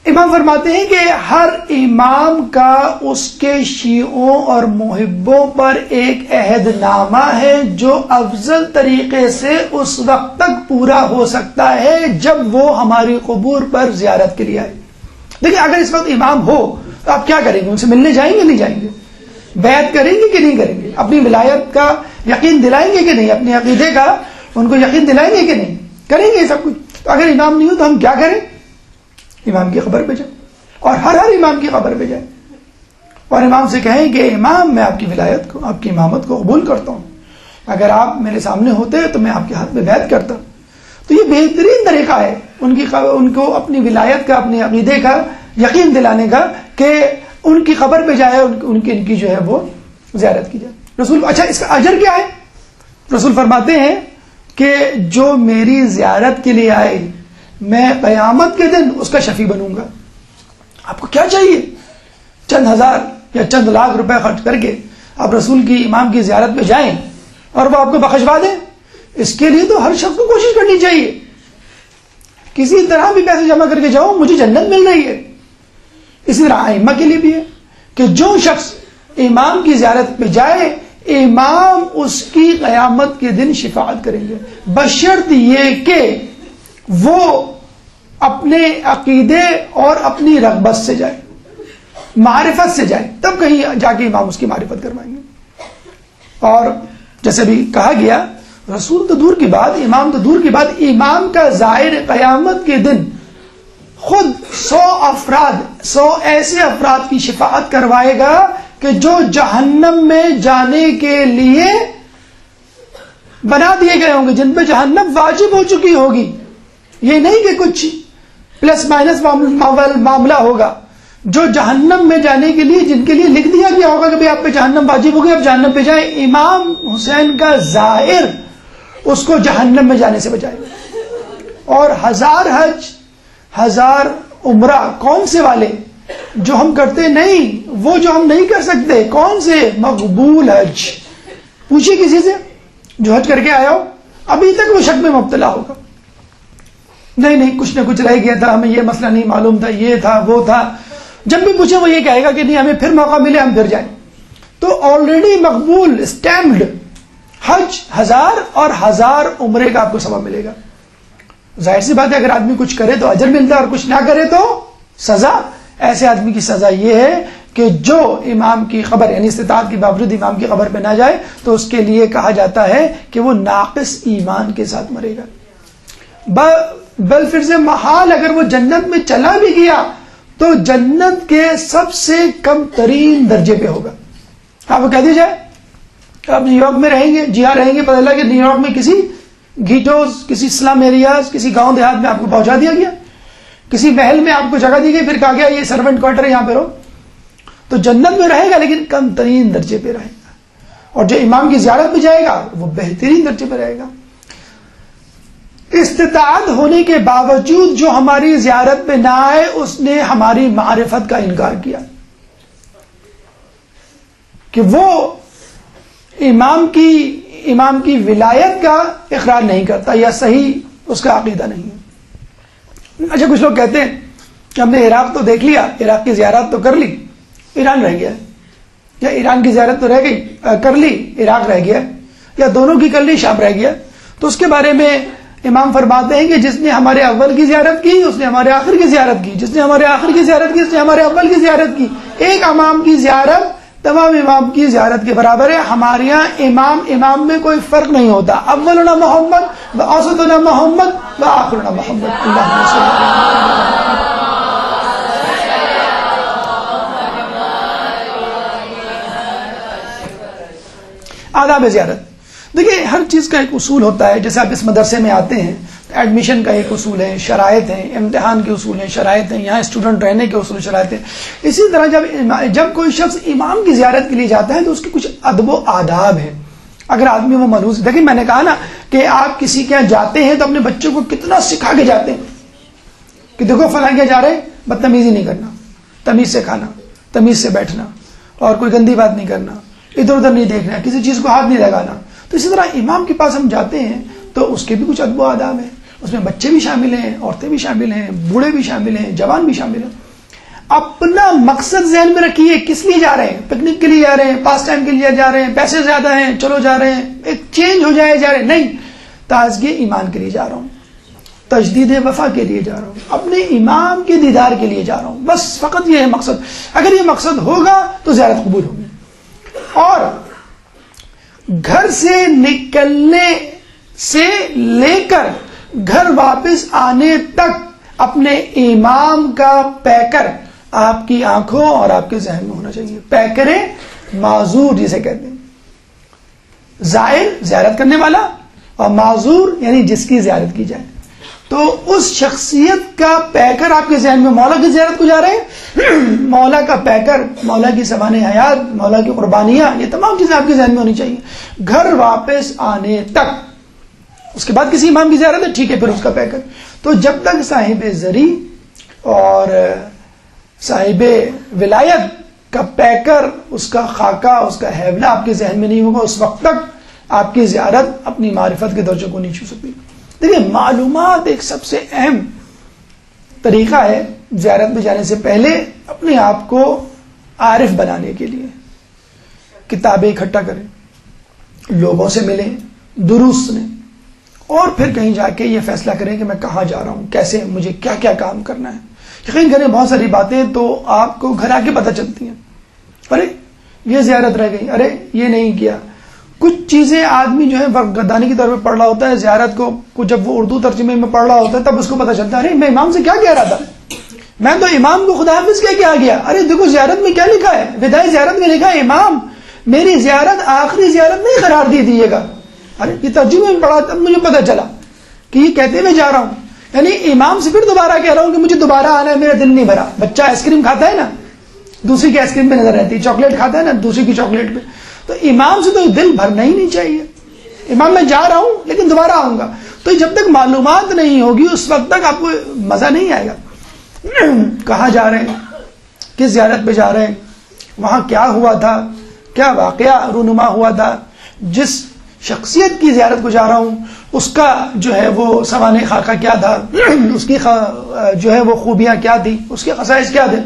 امام فرماتے ہیں کہ ہر امام کا اس کے شیعوں اور محبوں پر ایک عہد نامہ ہے جو افضل طریقے سے اس وقت تک پورا ہو سکتا ہے جب وہ ہماری قبور پر زیارت کے لیے آئے. دیکھیں, اگر اس وقت امام ہو تو آپ کیا کریں گے, ان سے ملنے جائیں گے نہیں جائیں گے, بیعت کریں گے کہ نہیں کریں گے, اپنی ولایت کا یقین دلائیں گے کہ نہیں, اپنے عقیدے کا ان کو یقین دلائیں گے کہ نہیں, کریں گے سب کچھ. تو اگر امام نہیں ہو تو ہم کیا کریں, امام کی قبر پہ جائیں, اور ہر امام کی قبر پہ جائیں, اور امام سے کہیں کہ امام میں آپ کی ولایت کو, آپ کی امامت کو قبول کرتا ہوں, اگر آپ میرے سامنے ہوتے تو میں آپ کے ہاتھ میں بیعت کرتا. تو یہ بہترین طریقہ ہے ان کو اپنی ولایت کا, اپنے عقیدے کا یقین دلانے کا, کہ ان کی قبر پہ جائے, ان کی جو ہے وہ زیارت کی جائے. رسول, اچھا اس کا اجر کیا ہے؟ رسول فرماتے ہیں کہ جو میری زیارت کے لیے آئے میں قیامت کے دن اس کا شفیع بنوں گا. آپ کو کیا چاہیے, چند ہزار یا چند لاکھ روپے خرچ کر کے آپ رسول کی, امام کی زیارت پہ جائیں اور وہ آپ کو بخشوا دیں. اس کے لیے تو ہر شخص کو کوشش کرنی چاہیے, کسی طرح بھی پیسے جمع کر کے جاؤ, مجھے جنت مل رہی ہے. اسی طرح ائمہ کے لیے بھی ہے کہ جو شخص امام کی زیارت پہ جائے امام اس کی قیامت کے دن شفاعت کریں گے, بشرط یہ کہ وہ اپنے عقیدے اور اپنی رغبت سے جائے, معرفت سے جائے, تب کہیں جا کے امام اس کی معرفت کروائیں گے. اور جیسے بھی کہا گیا, رسول تو دور کی بات, امام تو دور کی بات, امام کا زائر قیامت کے دن خود 100 ایسے افراد کی شفاعت کروائے گا کہ جو جہنم میں جانے کے لیے بنا دیے گئے ہوں گے, جن پہ جہنم واجب ہو چکی ہوگی. یہ نہیں کہ کچھ پلس مائنس معاملہ ہوگا, جو جہنم میں جانے کے لیے, جن کے لیے لکھ دیا گیا ہوگا کہ بھئی آپ پہ جہنم واجب ہوگی, آپ جہنم پہ جائیں. امام حسین کا زائر اس کو جہنم میں جانے سے بچائے گا. اور 1000 حج 1000 عمرہ, کون سے والے جو ہم کرتے نہیں, وہ جو ہم نہیں کر سکتے, کون سے مقبول حج. پوچھیے کسی سے جو حج کر کے آیا ہو, ابھی تک وہ شک میں مبتلا ہوگا, نہیں کچھ نہ کچھ رہ گیا تھا, ہمیں یہ مسئلہ نہیں معلوم تھا, یہ تھا وہ تھا. جب بھی پوچھے وہ یہ کہے گا کہ نہیں, ہمیں پھر موقع ملے ہم پھر جائیں. تو آلریڈی مقبول اسٹیمپڈ حج 1000 اور 1000 عمرے کا آپ کو ثواب ملے گا. ظاہر سی بات ہے, اگر آدمی کچھ کرے تو اجر ملتا ہے اور کچھ نہ کرے تو سزا. ایسے آدمی کی سزا یہ ہے کہ جو امام کی قبر یعنی استطاعت کے باوجود امام کی قبر پہ نہ جائے تو اس کے لیے کہا جاتا ہے کہ وہ ناقص ایمان کے ساتھ مرے گا. بل پھر سے محال اگر وہ جنت میں چلا بھی گیا تو جنت کے سب سے کم ترین درجے پہ ہوگا. آپ کو کہہ دی جائے آپ نیو یارک میں رہیں گے, جی ہاں رہیں گے, پتہ لگا کہ نیو یارک میں کسی گھیٹوز, کسی اسلام ایریاز, کسی گاؤں دیہات میں آپ کو پہنچا دیا گیا, کسی محل میں آپ کو جگہ دی گئی, پھر کہا گیا یہ سرونٹ کوارٹر ہے یہاں پہ رہو. تو جنت میں رہے گا لیکن کم ترین درجے پہ رہے گا, اور جو امام کی زیارت پہ جائے گا وہ بہترین درجے پہ رہے گا. استطاعت ہونے کے باوجود جو ہماری زیارت پہ نہ آئے اس نے ہماری معرفت کا انکار کیا کہ وہ امام کی ولایت کا اقرار نہیں کرتا یا صحیح اس کا عقیدہ نہیں ہے. اچھا کچھ لوگ کہتے ہیں کہ ہم نے عراق تو دیکھ لیا, عراق کی زیارت تو کر لی, ایران رہ گیا, یا ایران کی زیارت تو رہ گئی کر لی, عراق رہ گیا, یا دونوں کی کر لی, شام رہ گیا. تو اس کے بارے میں امام فرماتے ہیں کہ جس نے ہمارے اول کی زیارت کی اس نے ہمارے آخر کی زیارت کی, جس نے ہمارے آخر کی زیارت کی اس نے ہمارے اول کی زیارت کی. ایک امام کی زیارت تمام امام کی زیارت کے برابر ہے. ہمارے یہاں امام میں کوئی فرق نہیں ہوتا. اولنا محمد و اوسطنا محمد و آخرنا محمد. اللہم صلی اللہ علیہ وسلم. آداب زیارت. دیکھیے ہر چیز کا ایک اصول ہوتا ہے. جیسے آپ اس مدرسے میں آتے ہیں تو ایڈمیشن کا ایک اصول ہے, شرائط ہیں, امتحان کے اصول ہیں, شرائط ہیں, یہاں اسٹوڈنٹ رہنے کے اصول شرائط ہیں. اسی طرح جب کوئی شخص امام کی زیارت کے لیے جاتا ہے تو اس کے کچھ ادب و آداب ہیں. اگر آدمی وہ ملوث, دیکھیں میں نے کہا نا کہ آپ کسی کے یہاں جاتے ہیں تو اپنے بچوں کو کتنا سکھا کے جاتے ہیں کہ دیکھو فلاں کے جا رہے ہیں, بدتمیزی نہیں کرنا, تمیز سے کھانا, تمیز سے بیٹھنا, اور کوئی گندی بات نہیں کرنا, ادھر ادھر نہیں دیکھنا, کسی چیز کو ہاتھ نہیں لگانا. تو اسی طرح امام کے پاس ہم جاتے ہیں تو اس کے بھی کچھ ادب و آداب ہیں. اس میں بچے بھی شامل ہیں, عورتیں بھی شامل ہیں, بوڑھے بھی شامل ہیں, جوان بھی شامل ہیں. اپنا مقصد ذہن میں رکھیے, کس لیے جا رہے ہیں؟ پکنک کے لیے جا رہے ہیں, پاس ٹائم کے لیے جا رہے ہیں, پیسے زیادہ ہیں چلو جا رہے ہیں, ایک چینج ہو جائے جا رہے ہیں. نہیں, تازگی ایمان کے لیے جا رہا ہوں, تجدید وفا کے لیے جا رہا ہوں, اپنے امام کے دیدار کے لیے جا رہا ہوں. بس فقط یہ ہے مقصد. اگر یہ مقصد ہوگا تو زیارت قبول ہوگی. اور گھر سے نکلنے سے لے کر گھر واپس آنے تک اپنے امام کا پیکر آپ کی آنکھوں اور آپ کے ذہن میں ہونا چاہیے. پیکر معذور جسے کہتے ہیں, زائر زیارت کرنے والا, اور معذور یعنی جس کی زیارت کی جائے. تو اس شخصیت کا پیکر آپ کے ذہن میں, مولا کی زیارت کو جا رہے ہیں, مولا کا پیکر, مولا کی سبحان حیات, مولا کی قربانیاں, یہ تمام چیزیں آپ کے ذہن میں ہونی چاہیے گھر واپس آنے تک. اس کے بعد کسی امام کی زیارت ہے, ٹھیک ہے, پھر اس کا پیکر. تو جب تک صاحب زری اور صاحب ولایت کا پیکر, اس کا خاکہ, اس کا حیولہ آپ کے ذہن میں نہیں ہوگا, اس وقت تک آپ کی زیارت اپنی معرفت کے درجے کو نہیں چھو سکتی. دیکھیے معلومات ایک سب سے اہم طریقہ ہے زیارت میں جانے سے پہلے اپنے آپ کو عارف بنانے کے لیے. کتابیں اکٹھا کریں, لوگوں سے ملیں, دروس سنیں, اور پھر کہیں جا کے یہ فیصلہ کریں کہ میں کہاں جا رہا ہوں, کیسے, مجھے کیا کیا کام کرنا ہے. یقین کریں بہت ساری باتیں تو آپ کو گھر آ کے پتہ چلتی ہیں. ارے یہ زیارت رہ گئی, ارے یہ نہیں کیا. کچھ چیزیں آدمی جو ہے گردانی کی طور پہ پڑھ رہا ہوتا ہے زیارت کو جب وہ اردو ترجمے میں پڑھ رہا ہوتا ہے تب اس کو پتہ چلتا ہے ارے میں امام سے کیا کہہ رہا تھا, میں تو امام کو خدا حافظ کہہ کے آ گیا. ارے دیکھو زیارت میں کیا لکھا ہے, وداعی زیارت میں لکھا ہے امام میری زیارت آخری زیارت نہیں قرار دیجیے گا. ارے یہ ترجمے میں پڑھا, تب مجھے پتہ چلا کہ یہ کہتے میں جا رہا ہوں, یعنی امام سے پھر دوبارہ کہہ رہا ہوں کہ مجھے دوبارہ آنا ہے, میرا دل نہیں بھرا. بچہ آئس کریم کھاتا ہے نا, دوسری کی آئس کریم پہ نظر رہتی ہے, چاکلیٹ کھاتا ہے نا, دوسری کی چاکلیٹ پہ. تو امام سے تو دل بھرنا ہی نہیں چاہیے. امام میں جا رہا ہوں لیکن دوبارہ آؤں گا. تو جب تک معلومات نہیں ہوگی اس وقت تک آپ کو مزہ نہیں آئے گا. کہاں جا رہے ہیں, کس زیارت پہ جا رہے ہیں, وہاں کیا ہوا تھا, کیا واقعہ رونما ہوا تھا, جس شخصیت کی زیارت کو جا رہا ہوں اس کا جو ہے وہ سوانح خاکہ کیا تھا, اس کی جو ہے وہ خوبیاں کیا تھی, اس کے خصائص کیا تھے.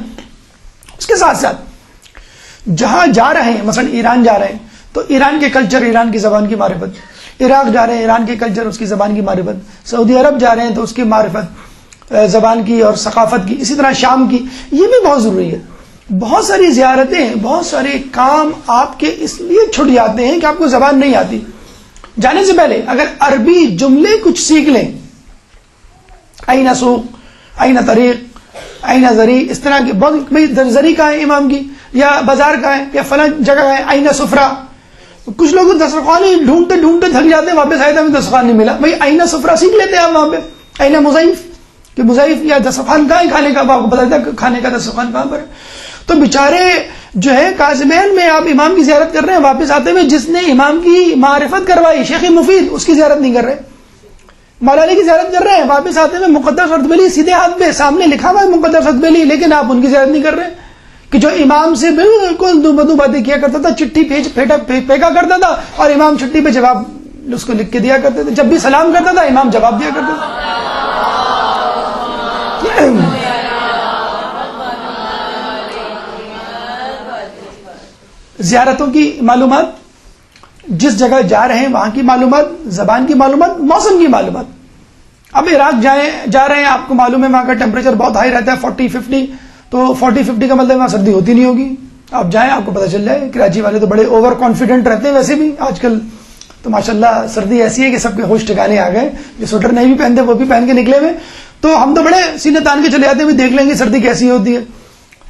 اس کے ساتھ ساتھ جہاں جا رہے ہیں, مثلا ایران جا رہے ہیں تو ایران کے کلچر, ایران کی زبان کی معرفت, عراق جا رہے ہیں ایران کے کلچر, اس کی زبان کی معرفت, سعودی عرب جا رہے ہیں تو اس کی معرفت زبان کی اور ثقافت کی, اسی طرح شام کی, یہ بھی بہت ضروری ہے. بہت ساری زیارتیں، بہت سارے کام آپ کے اس لیے چھٹ جاتے ہیں کہ آپ کو زبان نہیں آتی. جانے سے پہلے اگر عربی جملے کچھ سیکھ لیں، این سوق، این طریق، این زری، اس طرح کے بہت، بھائی زری کہاں ہے امام کی، یا بازار کہاں ہے، یا فلاں جگہ ہے، این سفرہ. کچھ لوگ دسترخوان ڈھونڈتے ڈھونڈتے تھک جاتے ہیں، واپس آئے تھے ہمیں دسترخوان نہیں ملا. بھائی این سفرہ سیکھ لیتے ہیں آپ وہاں پہ. این مضیف، کہ مضیف یا دسترخوان کہاں ہے کھانے کا، آپ کو پتا تھا کھانے کا دسترخوان کہاں پر ہے. تو بیچارے جو ہے کاظمین میں آپ امام کی زیارت کر رہے ہیں، واپس آتے ہوئے جس نے امام کی معرفت کروائی شیخ مفید، اس کی زیارت نہیں کر رہے. مولانا کی زیارت کر رہے ہیں، واپس آتے ہوئے مقدس ارطبیلی سیدھے ہاتھ پہ سامنے لکھا ہوا ہے مقدس ارطبیلی، لیکن آپ ان کی زیارت نہیں کر رہے کہ جو امام سے بالکل دو بدو باتیں کیا کرتا تھا، چٹھی پھینکا کرتا تھا اور امام چٹھی پہ جواب اس کو لکھ کے دیا کرتے تھے. جب بھی سلام کرتا تھا امام جواب دیا کرتا تھا. زیارتوں کی معلومات، جس جگہ جا رہے ہیں وہاں کی معلومات، زبان کی معلومات، موسم کی معلومات. اب عراق جا رہے ہیں، آپ کو معلوم ہے وہاں کا ٹیمپریچر بہت ہائی رہتا ہے، 40-50. تو 40-50 کا مطلب وہاں سردی ہوتی نہیں ہوگی. آپ جائیں آپ کو پتہ چل جائے. کراچی والے تو بڑے اوور کانفیڈنٹ رہتے ہیں ویسے بھی آج کل. تو ماشاءاللہ سردی ایسی ہے کہ سب کے ہوش ٹھکانے آ گئے. جو سویٹر نہیں بھی پہنتے وہ بھی پہن کے نکلے ہوئے. تو ہم تو بڑے سینے تان کے چلے جاتے ہیں، دیکھ لیں گے سردی کیسی ہوتی ہے.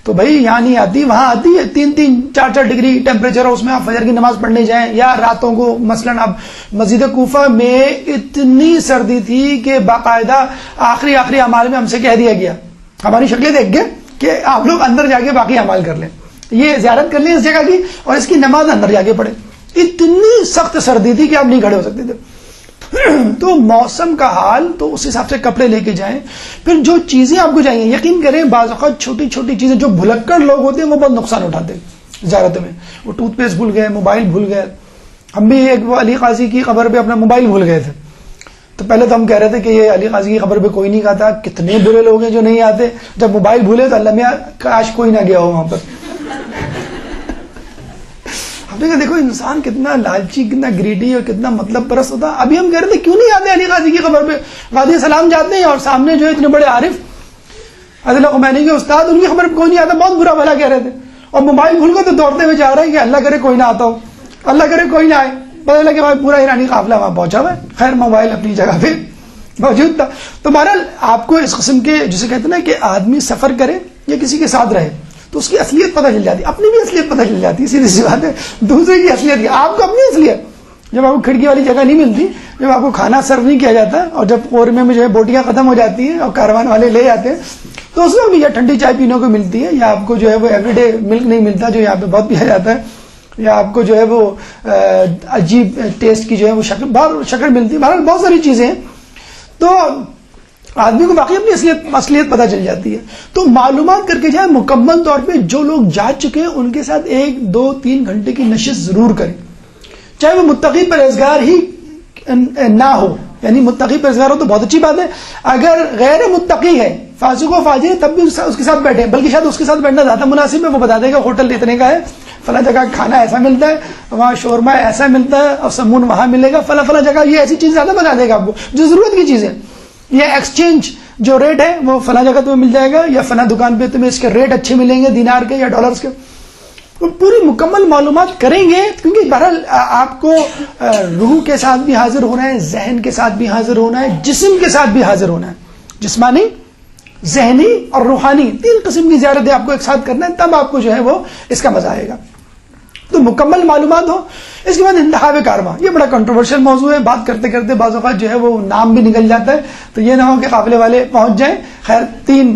تو بھائی یہاں نہیں آتی، وہاں آتی ہے. 3-3 4-4 ڈگری ٹیمپریچر، اس میں آپ فجر کی نماز پڑھنے جائیں یا راتوں کو. مثلاً اب مسجد کوفہ میں اتنی سردی تھی کہ باقاعدہ آخری اعمال میں ہم سے کہہ دیا گیا، ہماری شکلیں دیکھ گئے کہ آپ لوگ اندر جا کے باقی اعمال کر لیں، یہ زیارت کر لیں اس جگہ کی اور اس کی نماز اندر جا کے پڑھیں. اتنی سخت سردی تھی کہ آپ نہیں کھڑے ہو سکتے تھے. تو موسم کا حال، تو اس حساب سے کپڑے لے کے جائیں. پھر جو چیزیں آپ کو چاہیے، یقین کریں بعض اوقات چھوٹی چھوٹی چیزیں، جو بھلکڑ لوگ ہوتے ہیں وہ بہت نقصان اٹھاتے ہیں زیارت میں. وہ ٹوتھ پیسٹ بھول گئے، موبائل بھول گئے. ہم بھی ایک وہ علی قاضی کی قبر پہ اپنا موبائل بھول گئے تھے. تو پہلے تو ہم کہہ رہے تھے کہ یہ علی قاضی کی قبر پہ کوئی نہیں کہتا، کتنے برے لوگ ہیں جو نہیں آتے. جب موبائل بھولے تو اللہ میاں کاش کوئی نہ گیا ہو وہاں پر. ہم نے کہا دیکھو انسان کتنا لالچی، کتنا گریڈی اور کتنا مطلب پرست ہوتا. ابھی ہم کہہ رہے تھے کیوں نہیں آتے علی قاضی کی قبر پہ. قاضی سلام جاتے ہیں اور سامنے جو ہے اتنے بڑے عارف عادل خمینی کے استاد، ان کی خبر پہ کوئی نہیں آتا. بہت برا بھلا کہہ رہے تھے. اور موبائل بھول گئے تو دوڑتے ہوئے جا رہے ہیں کہ اللہ کرے کوئی نہ آتا ہو، اللہ کرے کوئی نہ آئے. پتہ لگا کہ پورا ایرانی قافلہ وہاں پہنچا ہوا ہے. خیر موبائل اپنی جگہ پہ موجود تھا. تو بہرحال آپ کو اس قسم کے، جسے کہتے ہیں نا کہ آدمی سفر کرے یا کسی کے ساتھ رہے تو اس کی اصلیت پتہ چل جاتی ہے. اپنی بھی اصلیت پتہ چل جاتی ہے، سیدھی سی بات ہے. دوسرے کی اصلیت کی، آپ کو اپنی اصلیت. جب آپ کو کھڑکی والی جگہ نہیں ملتی، جب آپ کو کھانا سرو نہیں کیا جاتا، اور جب قورمے میں جو ہے بوٹیاں ختم ہو جاتی ہیں اور کاروان والے لے جاتے ہیں، تو اس میں بھی یا ٹھنڈی چائے پینے کو ملتی ہے، یا آپ کو جو ہے وہ ایوری ڈے ملک نہیں ملتا جو یہاں پہ بہت پیا جاتا ہے، یا آپ کو جو ہے وہ عجیب ٹیسٹ کی جو ہے وہ شکل ملتی ہے. بہرحال بہت ساری چیزیں ہیں. تو آدمی کو باقی اپنی اصلیت پتہ چل جاتی ہے. تو معلومات کر کے جائیں مکمل طور پہ. جو لوگ جا چکے ہیں ان کے ساتھ 1-2-3 گھنٹے کی نشست ضرور کریں، چاہے وہ متقی پرہیزگار ہی نہ ہو. یعنی متقی پرہیزگار ہو تو بہت اچھی بات ہے. اگر غیر متقی ہے، فاسق و فاجر، تب بھی اس کے ساتھ بیٹھیں. بلکہ شاید اس کے ساتھ بیٹھنا زیادہ مناسب ہے. وہ بتا دے گا ہوٹل اتنے کا ہے، فلاں جگہ کھانا ایسا ملتا ہے، وہاں شورما ایسا ملتا ہے، اور سمون وہاں ملے گا، فلاں جگہ یہ ایسی چیز زیادہ بتا دے گا آپ کو جو ضرورت کی چیزیں. یا ایکسچینج جو ریٹ ہے وہ فلاں جگہ تمہیں مل جائے گا، یا فلاں دکان پہ تمہیں اس کے ریٹ اچھے ملیں گے دینار کے یا ڈالرز کے. پوری مکمل معلومات کریں گے، کیونکہ بہرحال آپ کو روح کے ساتھ بھی حاضر ہونا ہے، ذہن کے ساتھ بھی حاضر ہونا ہے، جسم کے ساتھ بھی حاضر ہونا ہے. جسمانی، ذہنی اور روحانی 3 قسم کی زیارتیں آپ کو ایک ساتھ کرنا ہے، تب آپ کو جو ہے وہ اس کا مزہ آئے گا. تو مکمل معلومات ہو. اس کے بعد انتخاب کارواں، یہ بڑا کنٹروورشل موضوع ہے. بات کرتے کرتے بعض اوقات جو ہے وہ نام بھی نکل جاتا ہے، تو یہ نہ ہو کہ قافلے والے پہنچ جائیں. خیر 3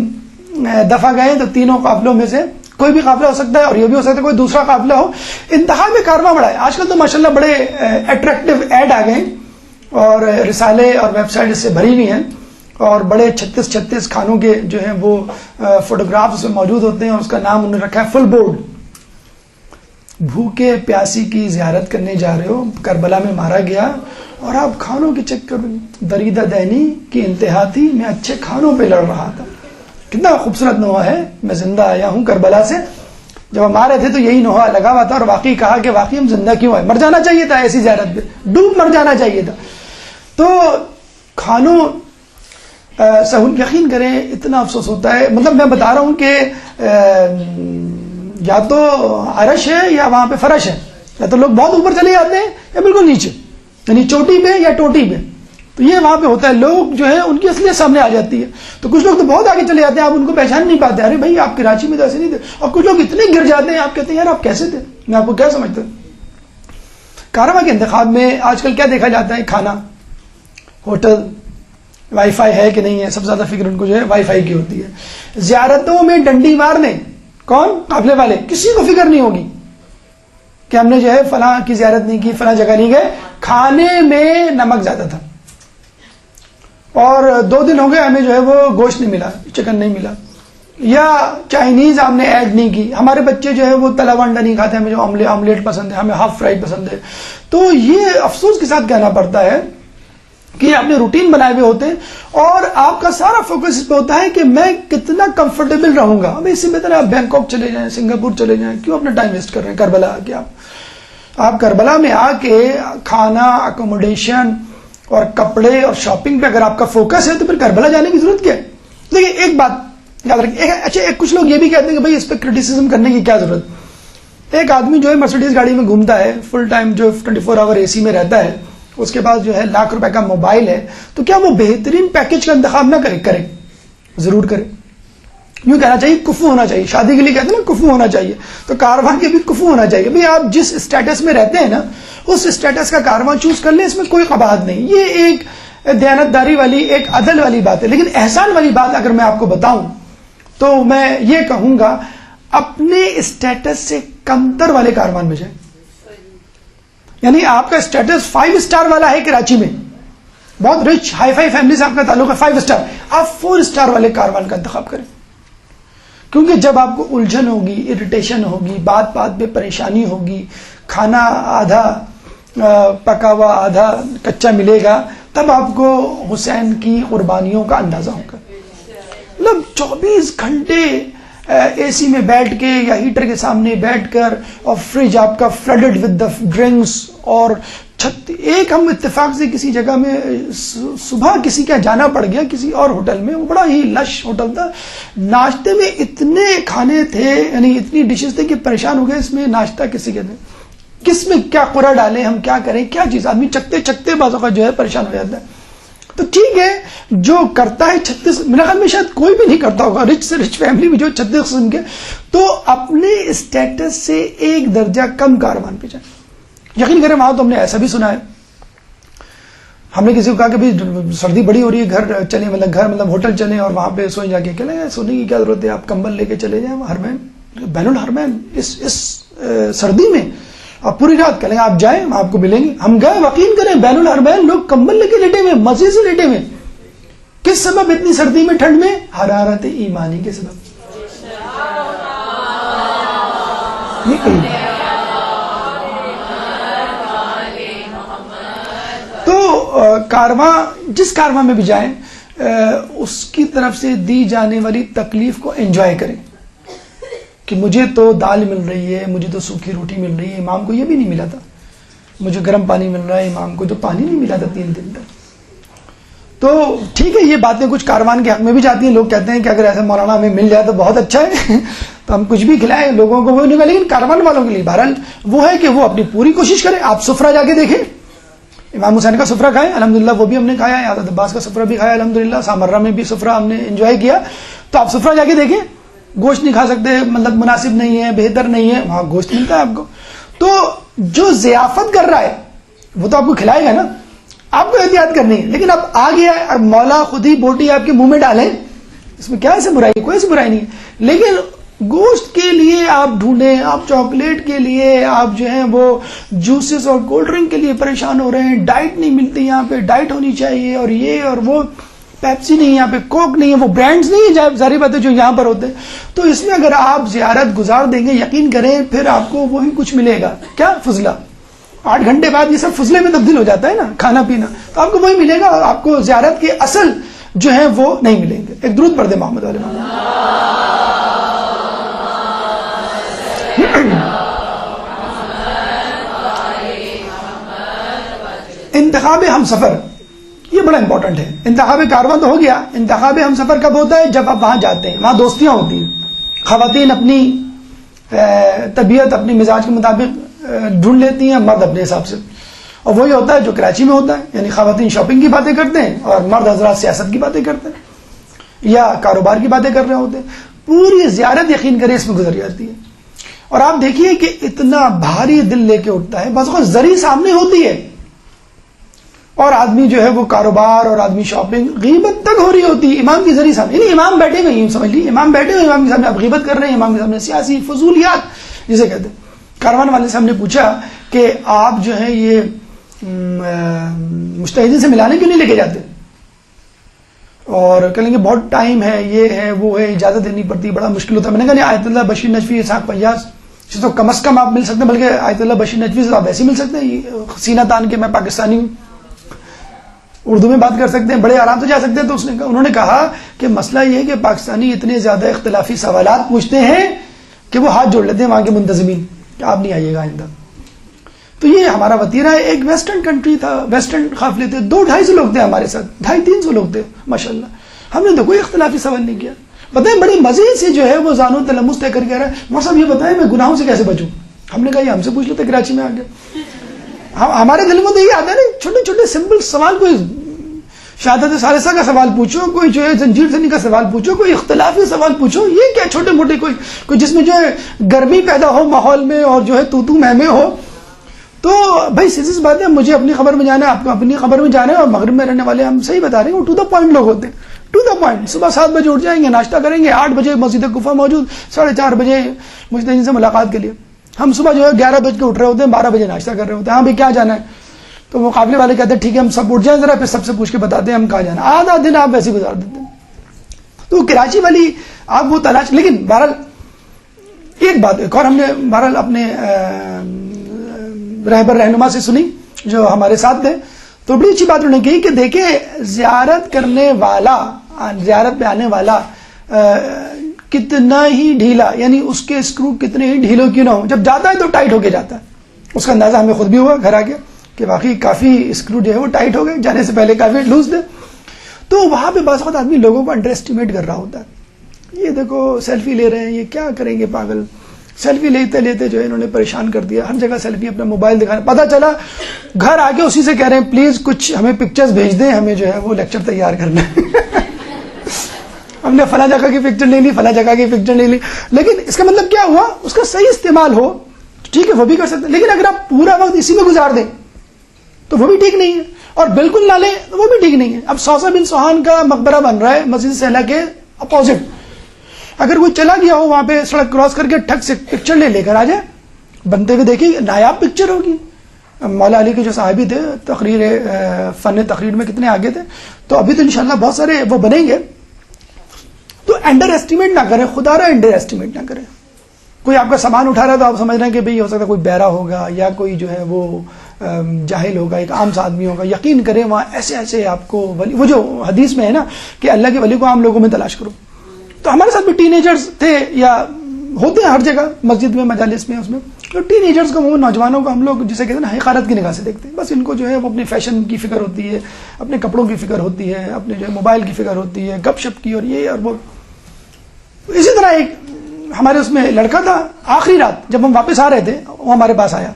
دفعہ گئے تو تینوں قافلوں میں سے کوئی بھی قافلہ ہو سکتا ہے، اور یہ بھی ہو سکتا ہے کوئی دوسرا قافلہ ہو. انتخاب کارواں بڑا ہے. آج کل تو ماشاءاللہ بڑے اٹریکٹیو ایڈ آ گئے، اور رسالے اور ویب سائٹ اس سے بھری ہوئی ہیں، اور بڑے 36 کھانوں کے جو ہیں وہ فوٹوگرافز اس میں موجود ہوتے ہیں، اور اس کا نام انہوں نے رکھا ہے فل بورڈ. بھوکے پیاسی کی زیارت کرنے جا رہے ہو، کربلا میں مارا گیا، اور آپ کھانوں کے چکر میں، دریدہ دینی کی انتہا تھی، میں اچھے کھانوں پہ لڑ رہا تھا. کتنا خوبصورت نوحہ ہے، میں زندہ آیا ہوں کربلا سے. جب ہم آ رہے تھے تو یہی نوحہ لگا ہوا تھا، اور واقعی کہا کہ واقعی ہم زندہ کیوں ہیں، مر جانا چاہیے تھا ایسی زیارت پہ، ڈوب مر جانا چاہیے تھا. تو کھانوں سہول، یقین کریں اتنا افسوس ہوتا ہے. مطلب میں بتا رہا ہوں کہ یا تو عرش ہے یا وہاں پہ فرش ہے، یا تو لوگ بہت اوپر چلے جاتے ہیں یا بالکل نیچے، یعنی چوٹی پہ یا ٹوٹی پہ. تو یہ وہاں پہ ہوتا ہے، لوگ جو ہے ان کی اصلیت سامنے آ جاتی ہے. تو کچھ لوگ تو بہت آگے چلے جاتے ہیں، آپ ان کو پہچان نہیں پاتے، ارے بھائی آپ کراچی میں تو ایسے نہیں تھے. اور کچھ لوگ اتنے گر جاتے ہیں، آپ کہتے ہیں یار آپ کیسے تھے، میں آپ کو کیا سمجھتا ہوں. کارواں کے انتخاب میں آج کل کیا دیکھا جاتا ہے؟ کھانا، ہوٹل، وائی فائی ہے کہ نہیں ہے. سب سے زیادہ فکر ان کو جو ہے وائی فائی کی ہوتی ہے. زیارتوں میں ڈنڈی مارنے، کون؟ قافلے والے. کسی کو فکر نہیں ہوگی کہ ہم نے جو ہے فلاں کی زیارت نہیں کی، فلاں جگہ نہیں گئے. کھانے میں نمک زیادہ تھا اور 2 دن ہو گئے ہمیں جو ہے وہ گوشت نہیں ملا، چکن نہیں ملا. یا چائنیز ہم نے ایڈ نہیں کی. ہمارے بچے جو ہے وہ تلا ہوا انڈا نہیں کھاتے، ہمیں جو آملیٹ پسند ہے، ہمیں ہاف فرائی پسند ہے. تو یہ افسوس کے ساتھ کہنا پڑتا ہے کہ آپ نے روٹین بنائے ہوئے ہوتے ہیں اور آپ کا سارا فوکس اس پہ ہوتا ہے کہ میں کتنا کمفرٹیبل رہوں گا. اب اس سے بہتر ہے آپ بینکاک چلے جائیں، سنگاپور چلے جائیں، کیوں اپنا ٹائم ویسٹ کر رہے ہیں کربلا آ کے. آپ کربلا میں آ کے کھانا، اکوموڈیشن اور کپڑے اور شاپنگ پہ اگر آپ کا فوکس ہے تو پھر کربلا جانے کی ضرورت کیا ہے؟ دیکھیے ایک بات یاد رکھیں. اچھا کچھ لوگ یہ بھی کہتے ہیں کہ بھائی اس پہ کرٹیسزم کرنے کی کیا ضرورت. ایک آدمی جو ہے مرسیڈیز گاڑی میں گھومتا ہے، فل ٹائم جو 24 آور اے سی میں رہتا ہے، اس کے پاس جو ہے لاکھ روپے کا موبائل ہے، تو کیا وہ بہترین پیکج کا انتخاب نہ کرے؟ ضرور کرے. یوں کہنا چاہیے کفو ہونا چاہیے. شادی کے لیے کہتے ہیں نا کفو ہونا چاہیے، تو کارواں کے بھی کفو ہونا چاہیے. بھئی آپ جس اسٹیٹس میں رہتے ہیں نا، اس اسٹیٹس کا کارواں چوز کر لیں، اس میں کوئی قباحت نہیں. یہ ایک دیانتداری والی، ایک عدل والی بات ہے. لیکن احسان والی بات اگر میں آپ کو بتاؤں تو میں یہ کہوں گا اپنے اسٹیٹس سے کمتر والے کاروان میں جائیں. یعنی آپ کا اسٹیٹس 5 اسٹار والا ہے کراچی میں، بہت رچ ہائی فائی فیملی سے آپ کا تعلق ہے، 5 اسٹار، آپ 4 اسٹار والے کاروان کا انتخاب کریں. کیونکہ جب آپ کو الجھن ہوگی، اریٹیشن ہوگی، بات بات پہ پریشانی ہوگی، کھانا آدھا پکا ہوا آدھا کچا ملے گا، تب آپ کو حسین کی قربانیوں کا اندازہ ہوگا. مطلب 24 گھنٹے اے سی میں بیٹھ کے یا ہیٹر کے سامنے بیٹھ کر، اور فریج آپ کا فلڈڈ ود دا ڈرنکس، اور ایک ہم اتفاق سے کسی جگہ میں صبح کسی کا جانا پڑ گیا کسی اور ہوٹل میں، وہ بڑا ہی لش ہوٹل تھا. ناشتے میں اتنے کھانے تھے، یعنی اتنی ڈشز تھے کہ پریشان ہو گئے اس میں ناشتہ کسی کے نہیں، کس میں کیا قرا ڈالیں، ہم کیا کریں، کیا چیز. آدمی چکتے چکتے بعض اوقات جو ہے پریشان ہو جاتا ہے. تو ٹھیک ہے، جو کرتا ہے 36، میرا خیال میں شاید کوئی بھی نہیں کرتا ہوگا رچ سے رچ فیملی میں جو 36 قسم کے، تو اپنے اسٹیٹس سے ایک درجہ کم کاروان پہ جائیں. یقین کریں وہاں تو ہم نے ایسا بھی سنا ہے، ہم نے کسی کو کہا کہ بھائی سردی بڑی ہو رہی ہے، گھر چلیں، مطلب ہوٹل چلیں اور وہاں پہ سوئیں. جا کے کہ سونے کی کیا ضرورت ہے، آپ کمبل لے کے چلے جائیں حرمین، بین الحرمین اس سردی میں آپ پوری رات کریں، آپ جائیں آپ کو ملیں گے. ہم گئے، یقین کریں بین الحرمین لوگ کمبل لے کے لیٹے ہوئے، مزے سے لیٹے ہوئے. کس سبب اتنی سردی میں ٹھنڈ میں؟ حرارت ایمانی کے سبب. یہ کہیں تو کارواں، جس کارواں میں بھی جائیں، اس کی طرف سے دی جانے والی تکلیف کو انجوائے کریں. کہ مجھے تو دال مل رہی ہے، مجھے تو سوکھی روٹی مل رہی ہے، امام کو یہ بھی نہیں ملا تھا. مجھے گرم پانی مل رہا ہے، امام کو تو پانی نہیں ملا تھا 3 دن تک. تو ٹھیک ہے، یہ باتیں کچھ کاروان کے حق میں بھی جاتی ہیں. لوگ کہتے ہیں کہ اگر ایسا مولانا ہمیں مل جائے تو بہت اچھا ہے تو ہم کچھ بھی کھلائیں لوگوں کو، وہ نہیں. لیکن کاروان والوں کے لیے بہرحال وہ ہے کہ وہ اپنی پوری کوشش کریں. آپ سفرہ جا کے دیکھیں، امام حسین کا سفرہ کھائیں، الحمدللہ وہ بھی ہم نے کھایا ہے. حضرت عباس کا سفرہ بھی کھایا الحمدللہ. سامرہ میں بھی سفرہ ہم نے انجوائے کیا. تو آپ سفرہ جا کے دیکھیں. گوشت نہیں کھا سکتے، مطلب مناسب نہیں ہے، بہتر نہیں ہے، وہاں گوشت ملتا ہے آپ کو. تو جو ضیافت کر رہا ہے وہ تو آپ کو کھلائے گا نا، آپ کو احتیاط کرنی ہے. لیکن اب آ گیا ہے، اب مولا خود ہی بوٹی آپ کے منہ میں ڈالیں، اس میں کیا ایسے برائی؟ کوئی ایسی برائی نہیں ہے. لیکن گوشت کے لیے آپ ڈھونڈیں، آپ چاکلیٹ کے لیے آپ جو ہیں وہ جوسز اور کولڈ ڈرنک کے لیے پریشان ہو رہے ہیں. ڈائٹ نہیں ملتی یہاں پہ، ڈائٹ ہونی چاہیے، اور یہ اور وہ، پیپسی نہیں، یہاں پہ کوک نہیں ہے، وہ برانڈز نہیں ہے ظاہری بات ہے جو یہاں پر ہوتے ہیں. تو اس میں اگر آپ زیارت گزار دیں گے، یقین کریں پھر آپ کو وہی کچھ ملے گا. کیا؟ فضلہ. 8 گھنٹے بعد یہ سب فضلے میں تبدیل ہو جاتا ہے نا، کھانا پینا. تو آپ کو وہی ملے گا، اور آپ کو زیارت کے اصل جو ہے وہ نہیں ملیں گے. ایک درود پڑھ دیں محمد علیہ محمد. انتخاب ہم سفر یہ بڑا امپورٹنٹ ہے. انتخاب کارواں تو ہو گیا، انتخاب ہم سفر کب ہوتا ہے؟ جب آپ وہاں جاتے ہیں، وہاں دوستیاں ہوتی ہیں. خواتین اپنی طبیعت اپنی مزاج کے مطابق ڈھونڈ لیتی ہیں، مرد اپنے حساب سے. اور وہی ہوتا ہے جو کراچی میں ہوتا ہے، یعنی خواتین شاپنگ کی باتیں کرتے ہیں اور مرد حضرات سیاست کی باتیں کرتے ہیں یا کاروبار کی باتیں کر رہے ہوتے ہیں. پوری زیارت یقین کرے اس میں گزر جاتی ہے. اور آپ دیکھیے کہ اتنا بھاری دل لے کے اٹھتا ہے، بعض اوقات زری سامنے ہوتی ہے اور آدمی جو ہے وہ کاروبار اور آدمی شاپنگ، غیبت تک ہو رہی ہوتی ہے امام کی زری سامنے. یعنی امام بیٹھے ہوئے ہیں، سمجھ لیجیے امام بیٹھے ہوئے، امام کے سامنے آپ غیبت کر رہے ہیں، امام کے سامنے سیاسی فضولیات جسے کہتے ہیں. کاروان والے سے ہم نے پوچھا کہ آپ جو ہے یہ مجتہدین سے ملانے کیوں نہیں لے کے جاتے؟ اور کہیں گے بہت ٹائم ہے، یہ ہے وہ ہے، اجازت دینی پڑتی، بڑا مشکل ہوتا ہے. میں نے کہا نہیں، آیت اللہ بشیر نجفی، اسحاق فیاض سے تو کم از کم آپ مل سکتے ہیں، بلکہ آیت اللہ بشیر نجفی سے آپ ایسے مل سکتے ہیں سینہ تان کے میں پاکستانی ہوں، اردو میں بات کر سکتے ہیں، بڑے آرام سے جا سکتے ہیں. تو انہوں نے کہا کہ مسئلہ یہ ہے کہ پاکستانی اتنے زیادہ اختلافی سوالات پوچھتے ہیں کہ وہ ہاتھ جوڑ لیتے ہیں وہاں کے منتظمین کہ آپ نہیں آئیے گا آئندہ. تو یہ ہمارا وتیرہ ہے. ایک ویسٹرن کنٹری تھا، ویسٹرن قافلے تھے، 200-250 لوگ تھے ہمارے ساتھ، 250-300 لوگ تھے ماشاءاللہ. ہم نے تو کوئی اختلافی سوال نہیں کیا. بتائیں بڑے مزے سے جو ہے وہ زانو تلمس طے کر کے رہا ہے، مول صاحب یہ بتائیں میں گناہوں سے کیسے بچوں. ہم نے کہا یہ ہم سے پوچھ لیتے کراچی میں آ کے. ہمارے دل میں تو یہ آتا ہے نا، چھوٹے چھوٹے سمپل سوال، کوئی شہادت ثالثہ کا سوال پوچھو، کوئی جو ہے زنجیر زنی کا سوال پوچھو، کوئی اختلافی سوال پوچھو. یہ کیا چھوٹے موٹے کوئی جس میں جو ہے گرمی پیدا ہو ماحول میں اور جو ہے تو میں ہو. تو بھائی سیدھی سی بات ہے، مجھے اپنی خبر میں جانا ہے، آپ کو اپنی خبر میں جانا ہے. اور مغرب میں رہنے والے ہم صحیح بتا رہے ہیں، وہ ٹو دا پوائنٹ لوگ ہوتے ہیں، ٹو دا پوائنٹ. صبح 7 بجے اٹھ جائیں گے، ناشتہ کریں گے، 8 بجے مسجد کوفہ موجود، 4:30 بجے مجتہدین سے ملاقات کے لیے. ہم صبح جو ہے 11 بج کے اٹھ رہے ہوتے ہیں، 12 بجے ناشتہ کر رہے ہوتے ہیں. ہاں بھائی کیا جانا ہے؟ تو وہ قافلے والے کہتے ہیں ٹھیک ہے ہم سب اٹھ جائیں ذرا، پھر سب سے پوچھ کے بتاتے ہیں ہم کہاں جانا. آدھا دن آپ ویسے گزار دیتے ہیں. تو کراچی والی آپ وہ تلاش. لیکن بہرحال ایک بات ایک اور ہم نے بہرحال اپنے رہبر رہنما سے سنی جو ہمارے ساتھ تھے، تو بڑی اچھی بات انہوں نے کہی کہ دیکھیں زیارت کرنے والا، زیارت پہ آنے والا کتنا ہی ڈھیلا، یعنی اس کے اسکرو کتنے ہی ڈھیلوں کیوں نہ ہو، جب جاتا ہے تو ٹائٹ ہو کے جاتا ہے. اس کا اندازہ ہمیں خود بھی ہوا گھر آ کے کہ واقعی کافی اسکرو جو ہے وہ ٹائٹ ہو گئے، جانے سے پہلے کافی لوز تھے. تو وہاں پہ بعض وقت آدمی لوگوں کو انڈر اسٹیمیٹ کر رہا ہوتا ہے. یہ دیکھو سیلفی لے رہے ہیں، یہ کیا کریں گے پاگل. سیلفی لیتے لیتے جو ہے انہوں نے پریشان کر دیا، ہر جگہ سیلفی، اپنا موبائل دکھانا. پتہ چلا گھر آ کے اسی سے کہہ رہے ہیں پلیز کچھ ہمیں پکچرز بھیج دیں، ہمیں جو ہے وہ لیکچر تیار کرنا ہے. ہم نے فلاں جگہ کی پکچر لے لی، فلاں جگہ کی پکچر لے لی. لیکن اس کا مطلب کیا ہوا؟ اس کا صحیح استعمال ہو ٹھیک ہے وہ بھی کر سکتے ہیں، لیکن اگر آپ پورا وقت اسی میں گزار دیں تو وہ بھی ٹھیک نہیں ہے، اور بالکل نہ لیں تو وہ بھی ٹھیک نہیں ہے. اب صوصہ بن سوہان کا مقبرہ بن رہا ہے مسجد سہلا کے اپوزٹ. اگر کوئی چلا گیا ہو وہاں پہ سڑک کراس کر کے ٹھک سے پکچر لے کر آ جائے، بنتے ہوئے دیکھیے نایاب پکچر ہوگی. مولا علی کے جو صحابی تھے تقریر فن تقریر میں کتنے آگے تھے، تو ابھی تو انشاءاللہ بہت سارے وہ بنیں گے. تو انڈر ایسٹیمیٹ نہ کریں، خدا را انڈر ایسٹیمیٹ نہ کریں. کوئی آپ کا سامان اٹھا رہا ہے تو آپ سمجھ رہے ہیں کہ بھئی ہو سکتا ہے کوئی بہرا ہوگا یا کوئی جو ہے وہ جاہل ہوگا، ایک عام سا آدمی ہوگا. یقین کریں وہاں ایسے ایسے آپ کو ولی، وہ جو حدیث میں ہے نا کہ اللہ کے ولی کو عام لوگوں میں تلاش کرو. تو ہمارے ساتھ بھی ٹین ایجرز تھے یا ہوتے ہیں ہر جگہ، مسجد میں، مجالس میں، اس میں تو ٹین ایجرز کو، وہ نوجوانوں کو ہم لوگ جسے کہتے ہیں نا حقارت کی نگاہ سے دیکھتے ہیں. بس ان کو جو ہے وہ اپنے فیشن کی فکر ہوتی ہے، اپنے کپڑوں کی فکر ہوتی ہے، اپنے جو ہے موبائل کی فکر ہوتی ہے، گپ شپ کی اور یہ اور وہ. اسی طرح ایک ہمارے اس میں لڑکا تھا، آخری رات جب ہم واپس آ رہے تھے وہ ہمارے پاس آیا.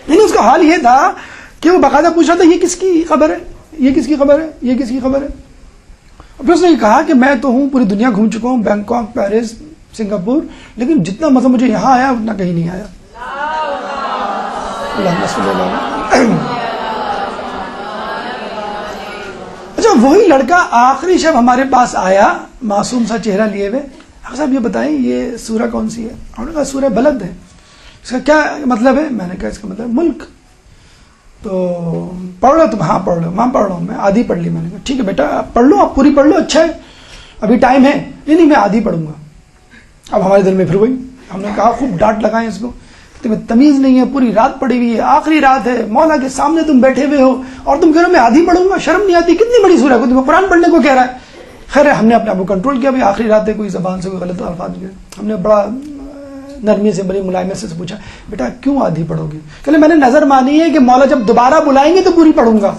یعنی اس کا حال یہ تھا کہ وہ باقاعدہ پوچھ رہا تھا یہ کس کی خبر ہے، یہ کس کی خبر ہے، یہ کس کی خبر ہے. پھر اس نے کہا کہ میں تو ہوں پوری دنیا گھوم چکا ہوں، بینکاک، پیرس، سنگاپور، لیکن جتنا مزہ مجھے یہاں آیا اتنا کہیں نہیں آیا. اچھا وہی لڑکا آخری شب ہمارے پاس آیا، معصوم سا چہرہ لیے ہوئے. صاحب یہ بتائیں یہ سورہ کون سی ہے؟ انہوں نے کہا سورہ بلد ہے. اس کا کیا مطلب ہے؟ میں نے کہا اس کا مطلب ملک. تو پڑھ لو تم؟ ہاں پڑھ لو. ماں پڑھ رہا ہوں میں، آدھی پڑھ لی. میں نے کہا ٹھیک ہے بیٹا آپ پڑھ لو، آپ پوری پڑھ لو، اچھا ہے ابھی ٹائم ہے. نہیں میں آدھی پڑھوں گا. اب ہمارے دل میں پھر وہی، ہم نے کہا خوب ڈانٹ لگائیں اس کو، تمہیں تمیز نہیں ہے، پوری رات پڑھی ہوئی ہے، آخری رات ہے، مولا کے سامنے تم بیٹھے ہوئے ہو اور تم کہہ رہے ہو میں آدھی پڑھوں گا، شرم نہیں آتی؟ کتنی بڑی سورہ کو تمہیں قرآن پڑھنے کو کہہ رہا ہے. خیر ہم نے اپنے آپ کو کنٹرول کیا، آخری رات ہے، کوئی زبان سے کوئی غلط الفاظ گئے. ہم نے بڑا نرمی سے، بڑی ملائمت سے پوچھا بیٹا کیوں آدھی پڑھو گے؟ کہ میں نے نظر مانی ہے کہ مولا جب دوبارہ بلائیں گے تو پوری پڑھوں گا.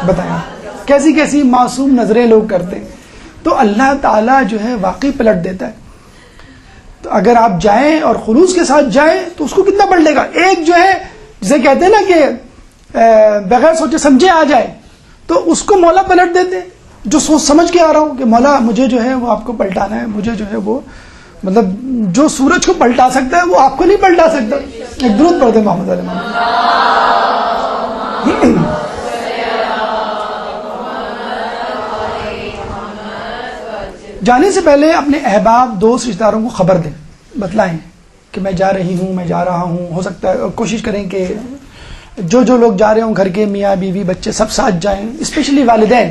بتائیں کیسی کیسی معصوم نظریں لوگ کرتے ہیں. تو اللہ تعالیٰ جو ہے واقعی پلٹ دیتا ہے. تو اگر آپ جائیں اور خلوص کے ساتھ جائیں تو اس کو کتنا پلٹے گا. ایک جو ہے جسے کہتے ہیں نا کہ بغیر سوچے سمجھے آ جائے تو اس کو مولا پلٹ دیتے ہیں. جو سوچ سمجھ کے آ رہا ہوں کہ مولا مجھے جو ہے وہ آپ کو پلٹانا ہے, مجھے جو ہے وہ مطلب جو سورج کو پلٹا سکتا ہے وہ آپ کو نہیں پلٹا سکتا. ایک درود پڑھتے ہیں محمد علیہ محمد. جانے سے پہلے اپنے احباب دوست رشتہ داروں کو خبر دیں, بتلائیں کہ میں جا رہی ہوں, میں جا رہا ہوں. ہو سکتا ہے کوشش کریں کہ جو لوگ جا رہے ہوں گھر کے میاں بیوی بچے سب ساتھ جائیں. اسپیشلی والدین,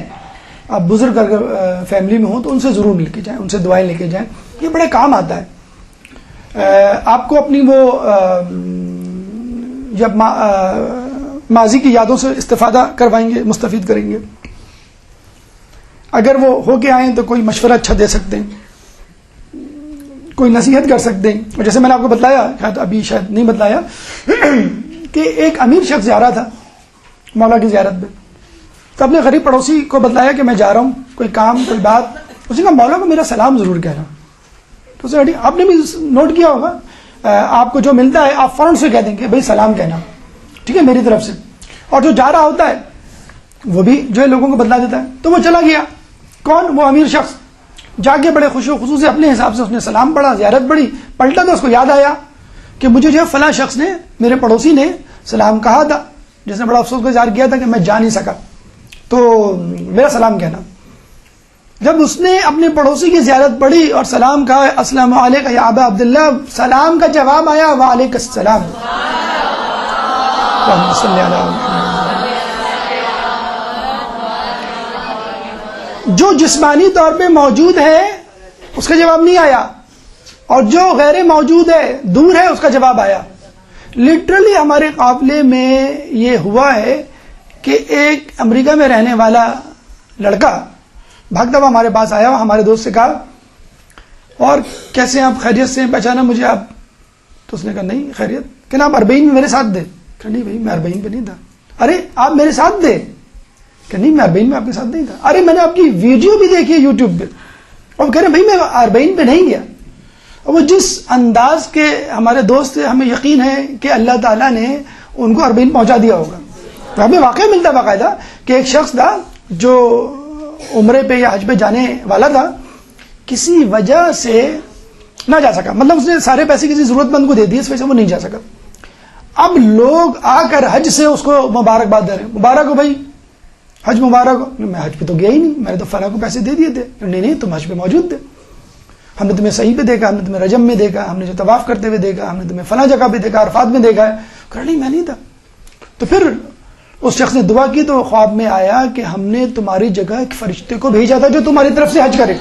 آپ بزرگ اگر فیملی میں ہوں تو ان سے ضرور مل کے جائیں, ان سے دعائیں لے کے جائیں. یہ بڑے کام آتا ہے. آپ کو اپنی وہ جب ماضی کی یادوں سے استفادہ کروائیں گے, مستفید کریں گے. اگر وہ ہو کے آئیں تو کوئی مشورہ اچھا دے سکتے ہیں, کوئی نصیحت کر سکتے ہیں. اور جیسے میں نے آپ کو بتلایا, شاید ابھی شاید نہیں بتلایا, کہ ایک امیر شخص جا رہا تھا مولا کی زیارت پہ, تو اپنے غریب پڑوسی کو بتلایا کہ میں جا رہا ہوں, کوئی کام کوئی بات. اس نے کہا مولا کو میرا سلام ضرور کہنا. تو اسے آپ نے بھی نوٹ کیا ہوگا, آپ کو جو ملتا ہے آپ فوراً سے کہہ دیں کہ بھائی سلام کہنا, ٹھیک ہے, میری طرف سے. اور جو جا رہا ہوتا ہے وہ بھی جو ہے لوگوں کو بتلا دیتا ہے. تو وہ چلا گیا, کون, وہ امیر شخص جا کے بڑے خوش و خصوصی اپنے حساب سے اس نے سلام پڑھا, زیارت پڑھی. پلٹا تو اس کو یاد آیا کہ مجھے جو ہے فلاں شخص نے, میرے پڑوسی نے سلام کہا تھا, جس نے بڑا افسوس کا اظہار کیا تھا کہ میں جا نہیں سکا, تو میرا سلام کہنا. جب اس نے اپنے پڑوسی کی زیارت پڑھی اور سلام کہا, السلام علیکم یا ابا عبداللہ, سلام کا جواب آیا وعلیکم السلام. اللہم صلی علی محمد. جو جسمانی طور پہ موجود ہے اس کا جواب نہیں آیا, اور جو غیر موجود ہے, دور ہے, اس کا جواب آیا. لٹرلی ہمارے قافلے میں یہ ہوا ہے کہ ایک امریکہ میں رہنے والا لڑکا بھاگتا ہوا ہمارے پاس آیا, ہمارے دوست سے کہا اور کیسے ہیں آپ, خیریت سے, پہچانا مجھے آپ؟ تو اس نے کہا نہیں خیریت. کہ آپ اربعین میں میرے ساتھ دے. کہ نہیں بھائی میں اربعین پہ نہیں تھا. ارے آپ میرے ساتھ دے. کہ نہیں میں اربعین میں آپ کے ساتھ نہیں تھا. ارے میں نے آپ کی ویڈیو بھی دیکھی ہے یوٹیوب پہ. اور کہہ رہے بھائی میں اربعین پہ نہیں گیا. اور وہ جس انداز کے ہمارے دوست تھے, ہمیں یقین ہے کہ اللہ تعالیٰ نے ان کو اربعین پہنچا دیا ہوگا. تو ہمیں واقعہ ملتا باقاعدہ کہ ایک شخص تھا جو عمرے پہ یا حج پہ جانے والا تھا, کسی وجہ سے نہ جا سکا. مطلب اس نے سارے پیسے کسی ضرورت مند کو دے دیے, اس وجہ سے وہ نہیں جا سکا. اب لوگ آ کر حج سے اس کو مبارکباد دے رہے ہیں, مبارک ہو بھائی, حج مبارک ہو. میں حج پہ تو گیا ہی نہیں, میں نے تو فلاں کو پیسے دے دیے تھے. نہیں تم حج پہ موجود تھے, ہم نے تمہیں صحیح پہ دیکھا, ہم نے تمہیں رجم میں دیکھا, ہم نے جو طواف کرتے ہوئے دیکھا, ہم نے تمہیں فلاں جگہ پہ دیکھا, عرفات میں دیکھا ہے. کہا نہیں میں نہیں تھا. تو پھر اس شخص نے دعا کی تو خواب میں آیا کہ ہم نے تمہاری جگہ ایک فرشتے کو بھیجا تھا جو تمہاری طرف سے حج کرے.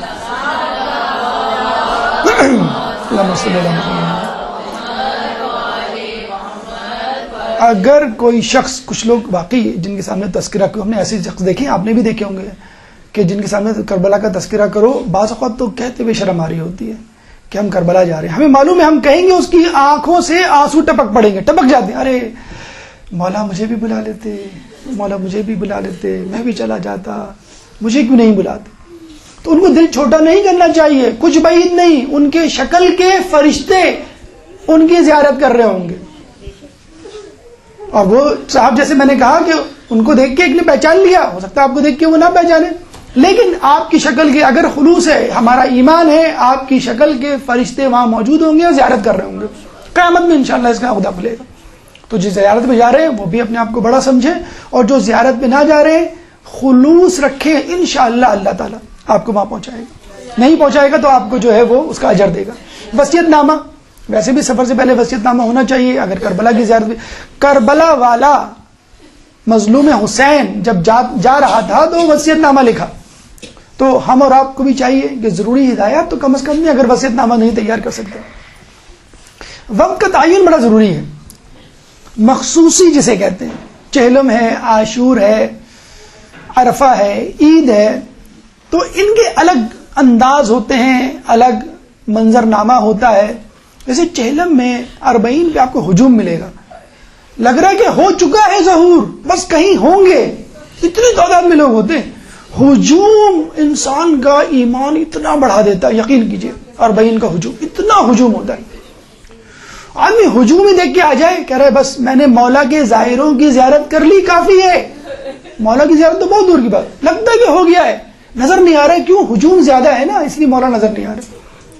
اگر کوئی شخص, کچھ لوگ واقعی جن کے سامنے تذکرہ کرو, ہم نے ایسے شخص دیکھے, آپ نے بھی دیکھے ہوں گے کہ جن کے سامنے کربلا کا تذکرہ کرو, بعض اوقات تو کہتے ہوئے شرم آ رہی ہوتی ہے کہ ہم کربلا جا رہے ہیں. ہمیں معلوم ہے, ہم کہیں گے اس کی آنکھوں سے آنسو ٹپک پڑیں گے, ٹپک جاتے ہیں. ارے مولا مجھے بھی بلا لیتے, مولا مجھے بھی بلا لیتے, میں بھی چلا جاتا, مجھے کیوں نہیں بلاتے. تو ان کو دل چھوٹا نہیں کرنا چاہیے, کچھ بعید نہیں, ان کے شکل کے فرشتے ان کی زیارت کر رہے ہوں گے. اور وہ صاحب جیسے میں نے کہا کہ ان کو دیکھ کے ایک نے پہچان لیا, ہو سکتا ہے آپ کو دیکھ کے وہ نہ پہچانے, لیکن آپ کی شکل کے اگر خلوص ہے, ہمارا ایمان ہے, آپ کی شکل کے فرشتے وہاں موجود ہوں گے اور زیارت کر رہے ہوں گے. قیامت میں انشاءاللہ اس کا عہدہ کھلے گا. تو جس زیارت پہ جا رہے ہیں وہ بھی اپنے آپ کو بڑا سمجھے, اور جو زیارت پہ نہ جا رہے خلوص رکھیں, انشاءاللہ اللہ تعالیٰ آپ کو وہاں پہنچائے گا. نہیں پہنچائے گا تو آپ کو جو ہے وہ اس کا اجر دے گا. وصیت نامہ, ویسے بھی سفر سے پہلے وصیت نامہ ہونا چاہیے. اگر کربلا کی زیارت, کربلا والا مظلوم حسین جب جا رہا تھا تو وصیت نامہ لکھا, تو ہم اور آپ کو بھی چاہیے کہ ضروری ہدایات تو کم از کم نہیں, اگر وصیت نامہ نہیں تیار کر سکتے. وقت کا تعین بڑا ضروری ہے, مخصوصی جسے کہتے ہیں, چہلم ہے, عاشور ہے, عرفہ ہے, عید ہے, تو ان کے الگ انداز ہوتے ہیں, الگ منظر نامہ ہوتا ہے. جیسے چہلم میں اربعین پہ آپ کو ہجوم ملے گا, لگ رہا ہے کہ ہو چکا ہے ظہور, بس کہیں ہوں گے, اتنی تعداد میں لوگ ہوتے ہیں. ہجوم انسان کا ایمان اتنا بڑھا دیتا ہے, یقین کیجئے, اور بین کا ہجوم، اتنا ہجوم ہوتا ہے. آدمی ہجوم ہی دیکھ کے آ جائے، کہہ رہے بس میں نے مولا کے ظاہروں کی زیارت کر لی، کافی ہے. مولا کی زیارت تو بہت دور کی بات، لگتا ہے کہ ہو گیا ہے، نظر نہیں آ رہا ہے. کیوں؟ ہجوم زیادہ ہے نا، اس لیے مولا نظر نہیں آ رہا.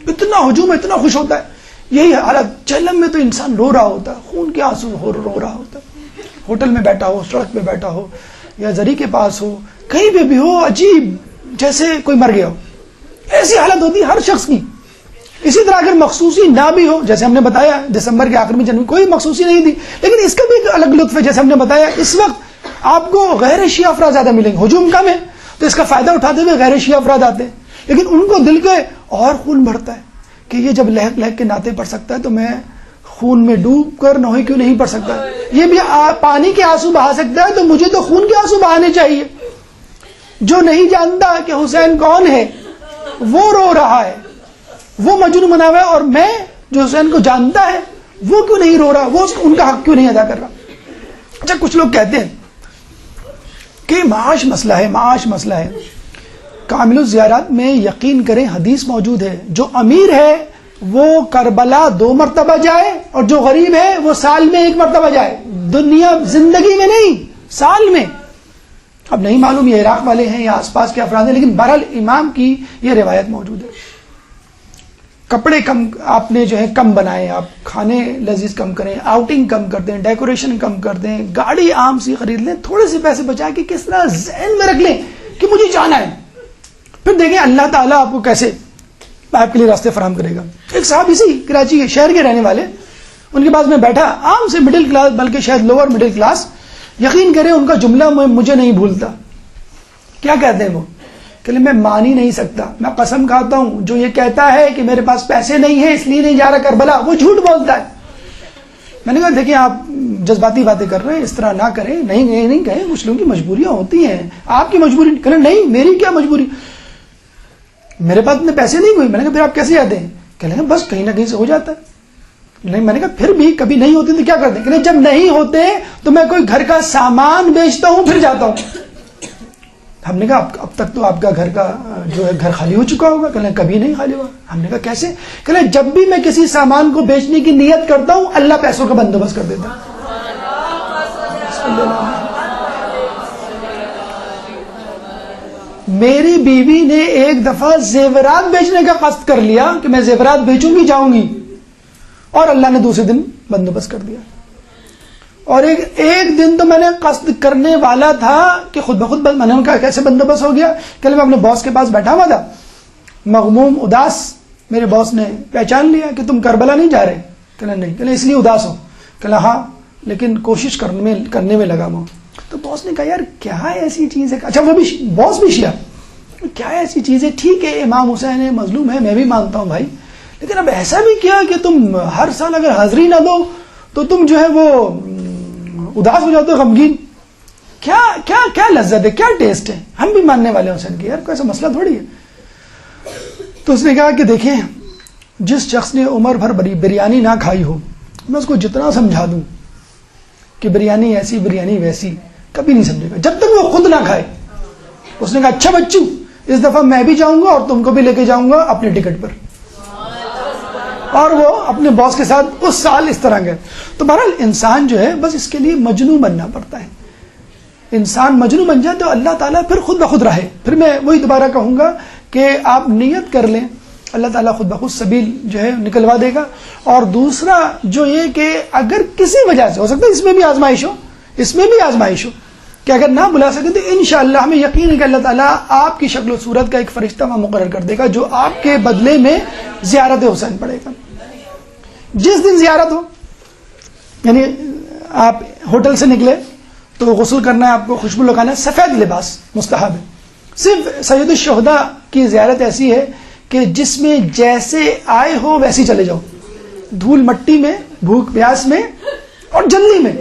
اتنا ہجوم ہے، اتنا خوش ہوتا ہے. یہی حالت جہنم میں تو انسان رو رہا ہوتا ہے، خون کے آنسو رو رہا ہوتا ہے. ہوٹل میں بیٹھا ہو، سڑک پہ بیٹھا ہو، یا زری کے پاس ہو، کہیں پہ بھی ہو، عجیب جیسے کوئی مر گیا ہو. ایسی حالت ہوتی ہے ہر شخص کی. اسی طرح اگر مخصوصی نہ بھی ہو، جیسے ہم نے بتایا دسمبر کے آخر میں جنوری کوئی مخصوصی نہیں تھی، لیکن اس کا بھی ایک الگ لطف ہے. جیسے ہم نے بتایا اس وقت آپ کو غیر شیعہ افراد زیادہ ملیں گے، ہجوم کم ہے تو اس کا فائدہ اٹھاتے ہوئے غیر شیعہ افراد آتے ہیں، لیکن ان کو دل کے اور خون بڑھتا ہے کہ یہ جب لہک لہک کے نعتیں پڑھ سکتا ہے تو میں خون میں ڈوب کر نوحے کیوں نہیں پڑھ سکتا. یہ بھی پانی کے آنسو بہا سکتا ہے تو مجھے تو خون کے آنسو بہانے چاہیے. جو نہیں جانتا کہ حسین کون ہے وہ رو رہا ہے، وہ مجنون بنا ہوا ہے، اور میں جو حسین کو جانتا ہے وہ کیوں نہیں رو رہا، وہ ان کا حق کیوں نہیں ادا کر رہا. اچھا کچھ لوگ کہتے ہیں کہ معاش مسئلہ ہے، معاش مسئلہ ہے. کامل الزیارات میں یقین کریں حدیث موجود ہے، جو امیر ہے وہ کربلا 2 مرتبہ جائے، اور جو غریب ہے وہ سال میں 1 مرتبہ جائے. دنیا زندگی میں نہیں، سال میں. اب نہیں معلوم یہ عراق والے ہیں یا آس پاس کے افراد ہیں، لیکن بہرحال امام کی یہ روایت موجود ہے. کپڑے کم آپ نے جو ہے کم بنائیں، آپ کھانے لذیذ کم کریں، آؤٹنگ کم کر دیں، ڈیکوریشن کم کر دیں، گاڑی عام سی خرید لیں، تھوڑے سے پیسے بچا کے کس طرح ذہن میں رکھ لیں کہ مجھے جانا ہے. پھر دیکھیں اللہ تعالیٰ آپ کو کیسے آپ کے لیے راستے فراہم کرے گا. ایک صاحب اسی کراچی کے شہر کے رہنے والے، ان کے پاس میں بیٹھا، عام سے مڈل کلاس، بلکہ شاید لوور مڈل کلاس. یقین کریں ان کا جملہ مجھے نہیں بھولتا. کیا کہتے ہیں وہ؟ کہ میں مان ہی نہیں سکتا، میں قسم کھاتا ہوں جو یہ کہتا ہے کہ میرے پاس پیسے نہیں ہیں اس لیے نہیں جا رہا کربلا، وہ جھوٹ بولتا ہے. میں نے کہا دیکھیں آپ جذباتی باتیں کر رہے ہیں، اس طرح نہ کریں. نہیں کہیں، کچھ لوگوں کی مجبوریاں ہوتی ہیں، آپ کی مجبوری کہ نہیں، میری کیا مجبوری، میرے پاس اتنے پیسے نہیں کوئی. میں نے کہا پھر آپ کیسے جاتے ہیں؟ کہنے لگے بس کہیں نہ کہیں سے ہو جاتا ہے. نہیں، میں نے کہا پھر بھی کبھی نہیں ہوتی تو کیا کرتے ہیں؟ کہ جب نہیں ہوتے تو میں کوئی گھر کا سامان بیچتا ہوں پھر جاتا ہوں. ہم نے کہا اب تک تو آپ کا گھر کا جو ہے گھر خالی ہو چکا ہوگا. کہنے کبھی نہیں خالی ہوا. ہم نے کہا کیسے؟ کہنے جب بھی میں کسی سامان کو بیچنے کی نیت کرتا ہوں اللہ پیسوں کا بندوبست کر دیتا. میری بیوی نے ایک دفعہ زیورات بیچنے کا قصد کر لیا کہ میں زیورات بیچوں گی جاؤں گی، اور اللہ نے دوسرے دن بندوبست کر دیا. اور ایک دن تو میں نے قصد کرنے والا تھا کہ خود بخود میں نے کہا کیسے بندوبست ہو گیا. کہ میں اپنے باس کے پاس بیٹھا ہوا تھا، مغموم اداس، میرے باس نے پہچان لیا کہ تم کربلا نہیں جا رہے. کہنا نہیں. کہنا اس لیے اداس ہو؟ کہنا ہاں لیکن کوشش کرنے میں لگا ہوں. تو باس نے کہا یار کیا ایسی چیز ہے، اچھا وہ بھی باس بھی شیعہ، کیا ایسی چیز ہے، ٹھیک ہے امام حسین ہے، مظلوم ہے، میں بھی مانتا ہوں بھائی، لیکن اب ایسا بھی کیا کہ تم ہر سال اگر حاضری نہ دو تو تم جو ہے وہ اداس ہو جاتے ہو، غمگین. کیا کیا کیا لذت ہے، کیا ٹیسٹ ہے، ہم بھی ماننے والے ہیں حسین کے، یار کوئی ایسا مسئلہ تھوڑی ہے. تو اس نے کہا کہ دیکھیں جس شخص نے عمر بھر بریانی نہ کھائی ہو، میں اس کو جتنا سمجھا دوں کہ بریانی ایسی بریانی ویسی، کبھی نہیں سمجھے گا جب تک وہ خود نہ کھائے. اس نے کہا اچھا بچوں اس دفعہ میں بھی جاؤں گا اور تم کو بھی لے کے جاؤں گا اپنے ٹکٹ پر. اور وہ اپنے باس کے ساتھ اس سال اس طرح گئے. تو بہرحال انسان جو ہے بس اس کے لیے مجنون بننا پڑتا ہے. انسان مجنون بن جائے تو اللہ تعالیٰ پھر خود بخود رہے. پھر میں وہی دوبارہ کہوں گا کہ آپ نیت کر لیں، اللہ تعالیٰ خود بخود سبیل جو ہے نکلوا دے گا. اور دوسرا جو یہ کہ اگر کسی وجہ سے ہو سکتا ہے اس میں بھی آزمائش ہو، اس میں بھی آزمائش ہو کہ اگر نہ بلا سکے تو انشاءاللہ ہمیں یقین ہے کہ اللہ تعالیٰ آپ کی شکل و صورت کا ایک فرشتہ وہاں مقرر کر دے گا جو آپ کے بدلے میں زیارت حسین پڑے گا. جس دن زیارت ہو، یعنی آپ ہوٹل سے نکلے تو غسل کرنا ہے، آپ کو خوشبو لگانا ہے، سفید لباس مستحب ہے. صرف سید الشہداء کی زیارت ایسی ہے کہ جس میں جیسے آئے ہو ویسے چلے جاؤ، دھول مٹی میں، بھوک پیاس میں، اور جلدی میں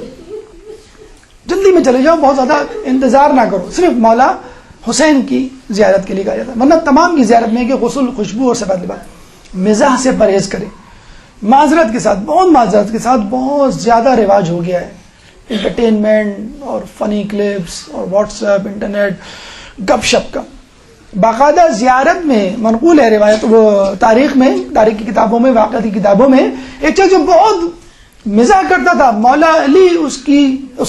چلے جاؤ، بہت زیادہ انتظار نہ کرو. صرف مولا حسین کی زیارت کے لیے کہا جاتا ہے، ورنہ تمام کی زیارت میں کہ غسل، خوشبو اور سفید لباس. مزاح سے پرہیز کریں، معذرت کے ساتھ، بہت معذرت کے ساتھ بہت زیادہ رواج ہو گیا ہے انٹرٹینمنٹ اور فنی کلپس اور واٹس ایپ، انٹرنیٹ، گپ شپ کا. باقاعدہ زیارت میں منقول ہے روایت، وہ تاریخ کی کتابوں میں، واقعات کی کتابوں میں، ایک شخص جو بہت مزاح کرتا تھا، مولا علی اس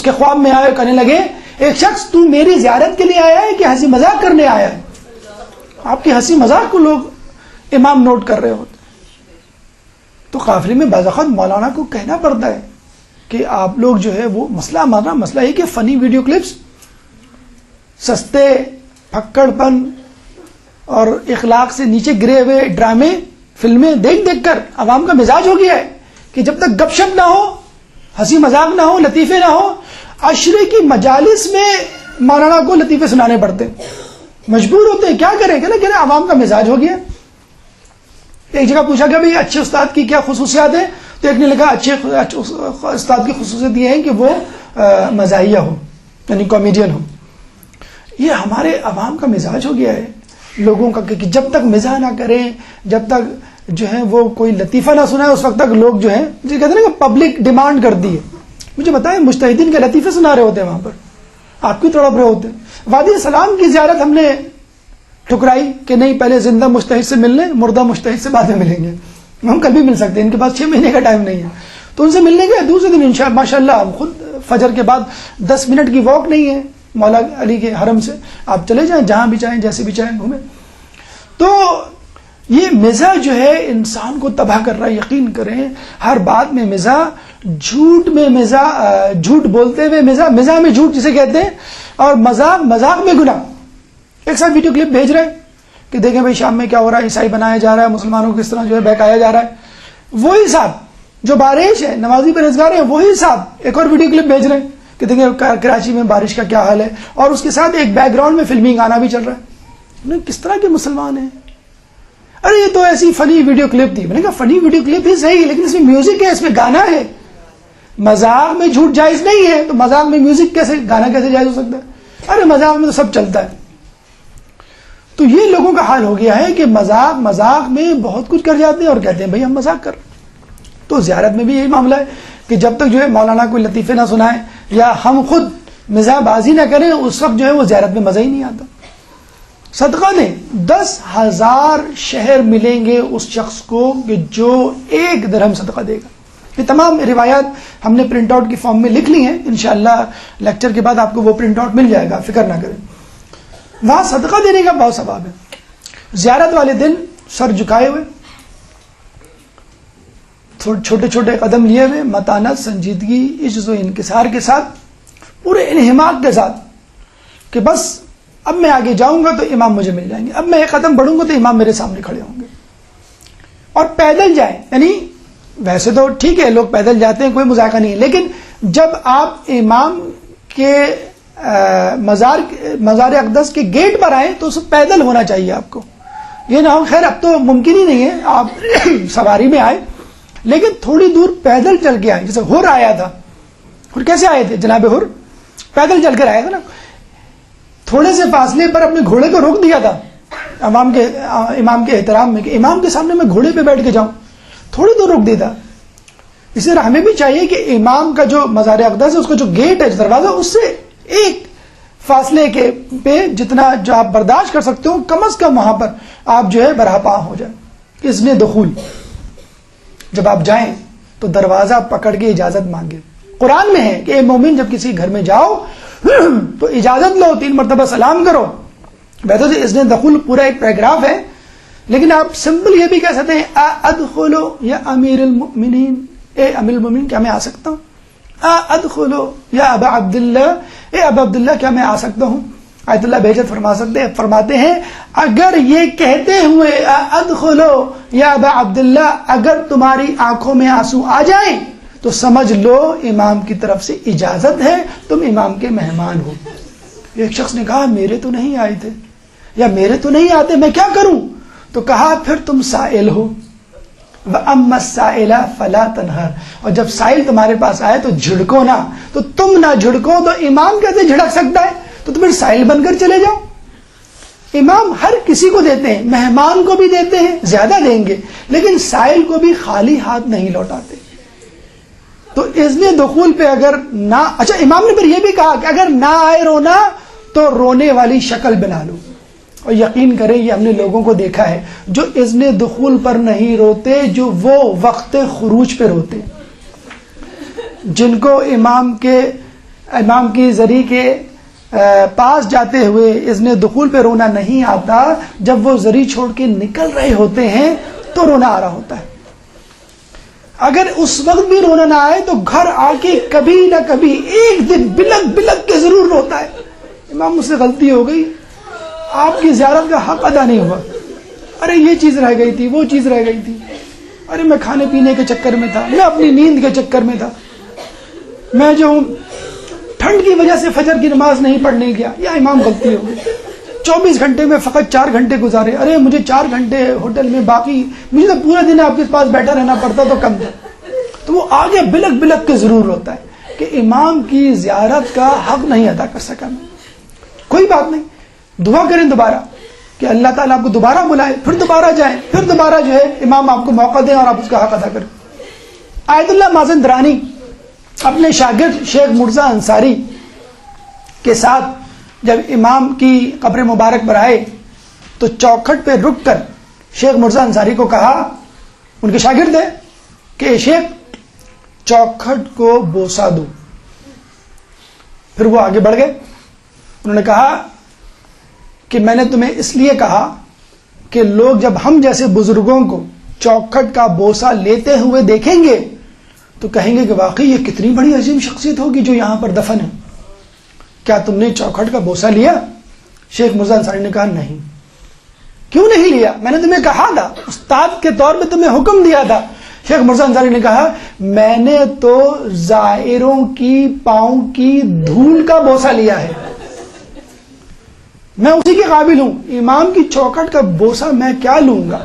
کے خواب میں آئے، کہنے لگے ایک شخص تو میری زیارت کے لیے آیا ہے کہ ہنسی مذاق کرنے آیا ہے؟ آپ کی ہنسی مذاق کو لوگ امام نوٹ کر رہے ہوتے. تو قافلے میں بعض اوقات مولانا کو کہنا پڑتا ہے کہ آپ لوگ جو ہے وہ مسئلہ یہ کہ فنی ویڈیو کلپس، سستے پھکڑ پن اور اخلاق سے نیچے گرے ہوئے ڈرامے، فلمیں دیکھ دیکھ کر عوام کا مزاج ہو گیا ہے کہ جب تک گپ شپ نہ ہو، ہنسی مذاق نہ ہو، لطیفے نہ ہو. عشرے کی مجالس میں مولانا کو لطیفے سنانے پڑتے ہیں، مجبور ہوتے ہیں، کیا کریں کہ عوام کا مزاج ہو گیا. ایک جگہ پوچھا کہ بھئی اچھے استاد کی کیا خصوصیات ہیں، تو ایک نے لکھا اچھے استاد کی خصوصیت یہ ہے کہ وہ مزاحیہ ہو، یعنی کامیڈین ہو. یہ ہمارے عوام کا مزاج ہو گیا ہے لوگوں کا کہ جب تک مزاح نہ کریں، جب تک جو ہے وہ کوئی لطیفہ نہ سنائے، اس وقت تک لوگ جو ہیں کہتے ہیں نا کہ پبلک ڈیمانڈ کرتی ہے. مجھے بتائیں مجتہدین کے لطیفے سنا رہے ہوتے ہیں وہاں پر، آپ کی تڑپ رہے ہوتے ہیں. وادی سلام کی زیارت ہم نے ٹھکرائی کہ نہیں، پہلے زندہ مجتہد سے مل لیں، مردہ مجتہد سے بعد میں ملیں گے. ہم کل بھی مل سکتے ہیں، ان کے پاس 6 مہینے کا ٹائم نہیں ہے، تو ان سے ملنے کے دوسرے دن ماشاء اللہ ہم خود فجر کے بعد 10 منٹ کی واک نہیں ہے مولا علی کے حرم سے، آپ چلے جائیں جہاں بھی چاہیں، جیسے بھی چاہیں گھومیں. تو یہ مزاح جو ہے انسان کو تباہ کر رہا ہے. یقین کریں ہر بات میں مزاح، جھوٹ بولتے ہوئے مزاح میں جھوٹ جسے کہتے ہیں، اور مذاق میں گناہ. ایک ساتھ ویڈیو کلپ بھیج رہے ہیں کہ دیکھیں بھائی شام میں کیا ہو رہا ہے، عیسائی بنایا جا رہا ہے، مسلمانوں کو کس طرح جو ہے بہکایا جا رہا ہے. وہی صاحب جو بارش ہے، نمازی پرہیزگار ہیں، وہی صاحب ایک اور ویڈیو کلپ بھیج رہے ہیں کہ دیکھیں کراچی میں بارش کا کیا حال ہے، اور اس کے ساتھ ایک بیک گراؤنڈ میں فلمی گانا بھی چل رہا ہے. کس طرح کے مسلمان ہیں؟ ارے یہ تو ایسی فنی ویڈیو کلپ تھی. میں نے کہا فنی ویڈیو کلپ ہی صحیح، لیکن اس میں میوزک ہے، اس میں گانا ہے. مذاق میں جھوٹ جائز نہیں ہے تو مذاق میں میوزک کیسے، گانا کیسے جائز ہو سکتا ہے؟ ارے مذاق میں تو سب چلتا ہے. تو یہ لوگوں کا حال ہو گیا ہے کہ مذاق میں بہت کچھ کر جاتے ہیں اور کہتے ہیں بھائی ہم مذاق کر. تو زیارت میں بھی یہی معاملہ ہے کہ جب تک جو ہے مولانا کوئی لطیفے نہ سنائے یا ہم خود مزاح بازی نہ کریں، اس وقت جو ہے وہ زیارت میں مزہ ہی نہیں آتا. صدقہ دیں، 10,000 شہر ملیں گے اس شخص کو کہ جو 1 درہم صدقہ دے گا. یہ تمام روایات ہم نے پرنٹ آؤٹ کی فارم میں لکھ لی ہیں، انشاءاللہ لیکچر کے بعد آپ کو وہ پرنٹ آؤٹ مل جائے گا، فکر نہ کریں. وہاں صدقہ دینے کا بہت ثواب ہے. زیارت والے دن سر جھکائے ہوئے، چھوٹے چھوٹے قدم لیے ہوئے، متانت، سنجیدگی، عجز و انکسار کے ساتھ، پورے انہماک کے ساتھ کہ بس اب میں آگے جاؤں گا تو امام مجھے مل جائیں گے، اب میں 1 قدم بڑھوں گا تو امام میرے سامنے کھڑے ہوں گے. اور پیدل جائیں، یعنی ویسے تو ٹھیک ہے لوگ پیدل جاتے ہیں، کوئی مذاکرہ نہیں ہے، لیکن جب آپ امام کے مزار اقدس کے گیٹ پر آئیں تو اسے پیدل ہونا چاہیے آپ کو. یہ نہ ہو، خیر اب تو ممکن ہی نہیں ہے، آپ سواری میں آئے لیکن تھوڑی دور پیدل چل کے آئے. جیسے ہر آیا تھا، اور کیسے آئے تھے جناب ہر؟ پیدل چل کر آیا تھا نا. تھوڑے سے فاصلے پر اپنے گھوڑے کو روک دیا تھا امام کے احترام میں کہ امام کے سامنے میں گھوڑے پہ بیٹھ کے جاؤں، تھوڑی دور روک دیتا. اسی طرح ہمیں بھی چاہیے کہ امام کا جو مزار اقدس ہے، اس کا جو گیٹ ہے، جو دروازہ، اس سے ایک فاصلے کے پہ جتنا جو آپ برداشت کر سکتے ہو، کم از کم وہاں پر آپ جو ہے برہپا ہو جائیں. اذن دخول، جب آپ جائیں تو دروازہ پکڑ کے اجازت مانگے. قرآن میں ہے کہ اے مومن جب کسی گھر میں جاؤ تو اجازت لو، 3 مرتبہ سلام کرو. ویسے تو اذن دخول پورا ایک پیراگراف ہے، لیکن آپ سمپل یہ بھی کہہ سکتے ہیں ادخلو یا امیر المؤمنین، اے امیر المؤمنین کیا میں آ سکتا ہوں؟ ادخلو یا ابا عبداللہ، اے ابا عبداللہ کیا میں آ سکتا ہوں؟ آیت اللہ بہجت فرماتے ہیں اگر یہ کہتے ہوئے ادخلو یا ابا عبداللہ اگر تمہاری آنکھوں میں آنسو آ جائیں تو سمجھ لو امام کی طرف سے اجازت ہے، تم امام کے مہمان ہو. ایک شخص نے کہا میرے تو نہیں آئے تھے یا میرے تو نہیں آتے، میں کیا کروں؟ تو کہا پھر تم سائل ہو، وَأَمَّا السَّائِلَ فَلَا تَنْهَرْ، اور جب سائل تمہارے پاس آئے تو جھڑکو نہ. تو تم نہ جھڑکو تو امام کیسے جھڑک سکتا ہے؟ تو تم سائل بن کر چلے جاؤ. امام ہر کسی کو دیتے ہیں، مہمان کو بھی دیتے ہیں، زیادہ دیں گے، لیکن سائل کو بھی خالی ہاتھ نہیں لوٹاتے. تو اذن دخول پہ اگر نہ، اچھا امام نے پھر یہ بھی کہا کہ اگر نہ آئے رونا تو رونے والی شکل بنا لو. اور یقین کریں یہ ہم نے لوگوں کو دیکھا ہے جو اذن دخول پر نہیں روتے، جو وہ وقت خروج پہ روتے، جن کو امام کی زری کے پاس جاتے ہوئے اذن دخول پہ رونا نہیں آتا، جب وہ زری چھوڑ کے نکل رہے ہوتے ہیں تو رونا آ رہا ہوتا ہے۔ اگر اس وقت بھی رونا نہ آئے تو گھر آ کے کبھی نہ کبھی ایک دن بلک بلک کے ضرور روتا ہے، امام مجھ سے غلطی ہو گئی، آپ کی زیارت کا حق ادا نہیں ہوا، ارے یہ چیز رہ گئی تھی، وہ چیز رہ گئی تھی، ارے میں کھانے پینے کے چکر میں تھا، میں اپنی نیند کے چکر میں تھا، میں جو ہوں ٹھنڈ کی وجہ سے فجر کی نماز نہیں پڑھنے گیا، یا امام غلطی ہو گئی، 24 گھنٹے میں فقط 4 گھنٹے گزارے، ارے مجھے 4 گھنٹے ہوٹل میں، باقی مجھے تو پورا دن آپ کے پاس بیٹھا رہنا پڑتا تو کم تھا۔ تو وہ آگے بلک بلک کے ضرور ہوتا ہے کہ امام کی زیارت کا حق نہیں ادا کر سکا میں۔ کوئی بات نہیں، دعا کریں دوبارہ کہ اللہ تعالیٰ آپ کو دوبارہ بلائے، پھر دوبارہ جائیں، پھر دوبارہ جو ہے امام آپ کو موقع دیں اور آپ اس کا حق ادا کریں۔ آیت اللہ مازندرانی اپنے شاگرد شیخ مرزا انصاری کے ساتھ جب امام کی قبر مبارک پر آئے تو چوکھٹ پہ رک کر شیخ مرزا انصاری کو کہا، ان کے شاگرد ہے، کہ شیخ چوکھٹ کو بوسہ دو۔ پھر وہ آگے بڑھ گئے، انہوں نے کہا کہ میں نے تمہیں اس لیے کہا کہ لوگ جب ہم جیسے بزرگوں کو چوکھٹ کا بوسہ لیتے ہوئے دیکھیں گے تو کہیں گے کہ واقعی یہ کتنی بڑی عظیم شخصیت ہوگی جو یہاں پر دفن ہے، کیا تم نے چوکھٹ کا بوسہ لیا؟ شیخ مرزا انصاری نے کہا نہیں۔ کیوں نہیں لیا؟ میں نے تمہیں کہا تھا، استاد کے طور پہ تمہیں حکم دیا تھا۔ شیخ مرزا انصاری نے کہا میں نے تو زائروں کی پاؤں کی دھول کا بوسہ لیا ہے، میں اسی کے قابل ہوں، امام کی چوکھٹ کا بوسہ میں کیا لوں گا؟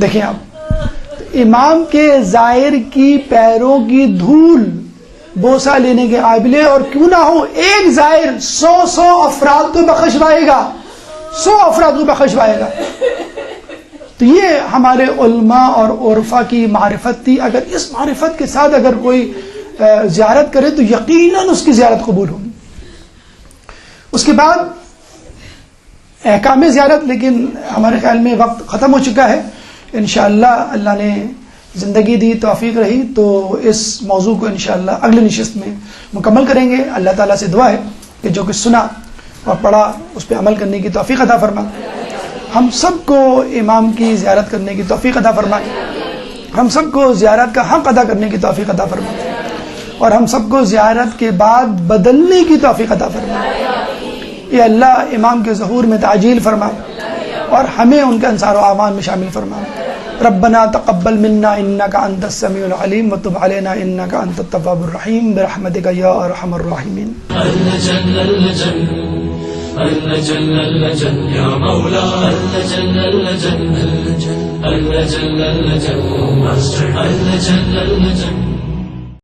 دیکھیں آپ، امام کے زائر کی پیروں کی دھول بوسہ لینے کے قابل ہے، اور کیوں نہ ہو ایک زائر 100 افراد کو بخشوائے گا، 100 افراد کو بخشوائے گا۔ تو یہ ہمارے علماء اور عرفا کی معرفت تھی، اگر اس معرفت کے ساتھ اگر کوئی زیارت کرے تو یقیناً اس کی زیارت قبول ہوگی۔ اس کے بعد احکام زیارت، لیکن ہمارے خیال میں وقت ختم ہو چکا ہے، انشاءاللہ اللہ نے زندگی دی، توفیق رہی تو اس موضوع کو انشاءاللہ اگلی نشست میں مکمل کریں گے۔ اللہ تعالیٰ سے دعا ہے کہ جو کچھ سنا اور پڑھا اس پہ عمل کرنے کی توفیق عطا فرمائے، ہم سب کو امام کی زیارت کرنے کی توفیق عطا فرمائے، ہم سب کو زیارت کا حق ادا کرنے کی توفیق عطا فرمائے، اور ہم سب کو زیارت کے بعد بدلنے کی توفیق عطا فرمائے۔ اے اللہ امام کے ظہور میں تعجیل فرما اور ہمیں ان کے انصار و اعوان میں شامل فرما۔ ربنا تقبل منا انك انت السميع العليم وتب علينا انك انت التواب الرحيم برحمتك يا ارحم الراحمين۔ اللجن يا مولا اللجن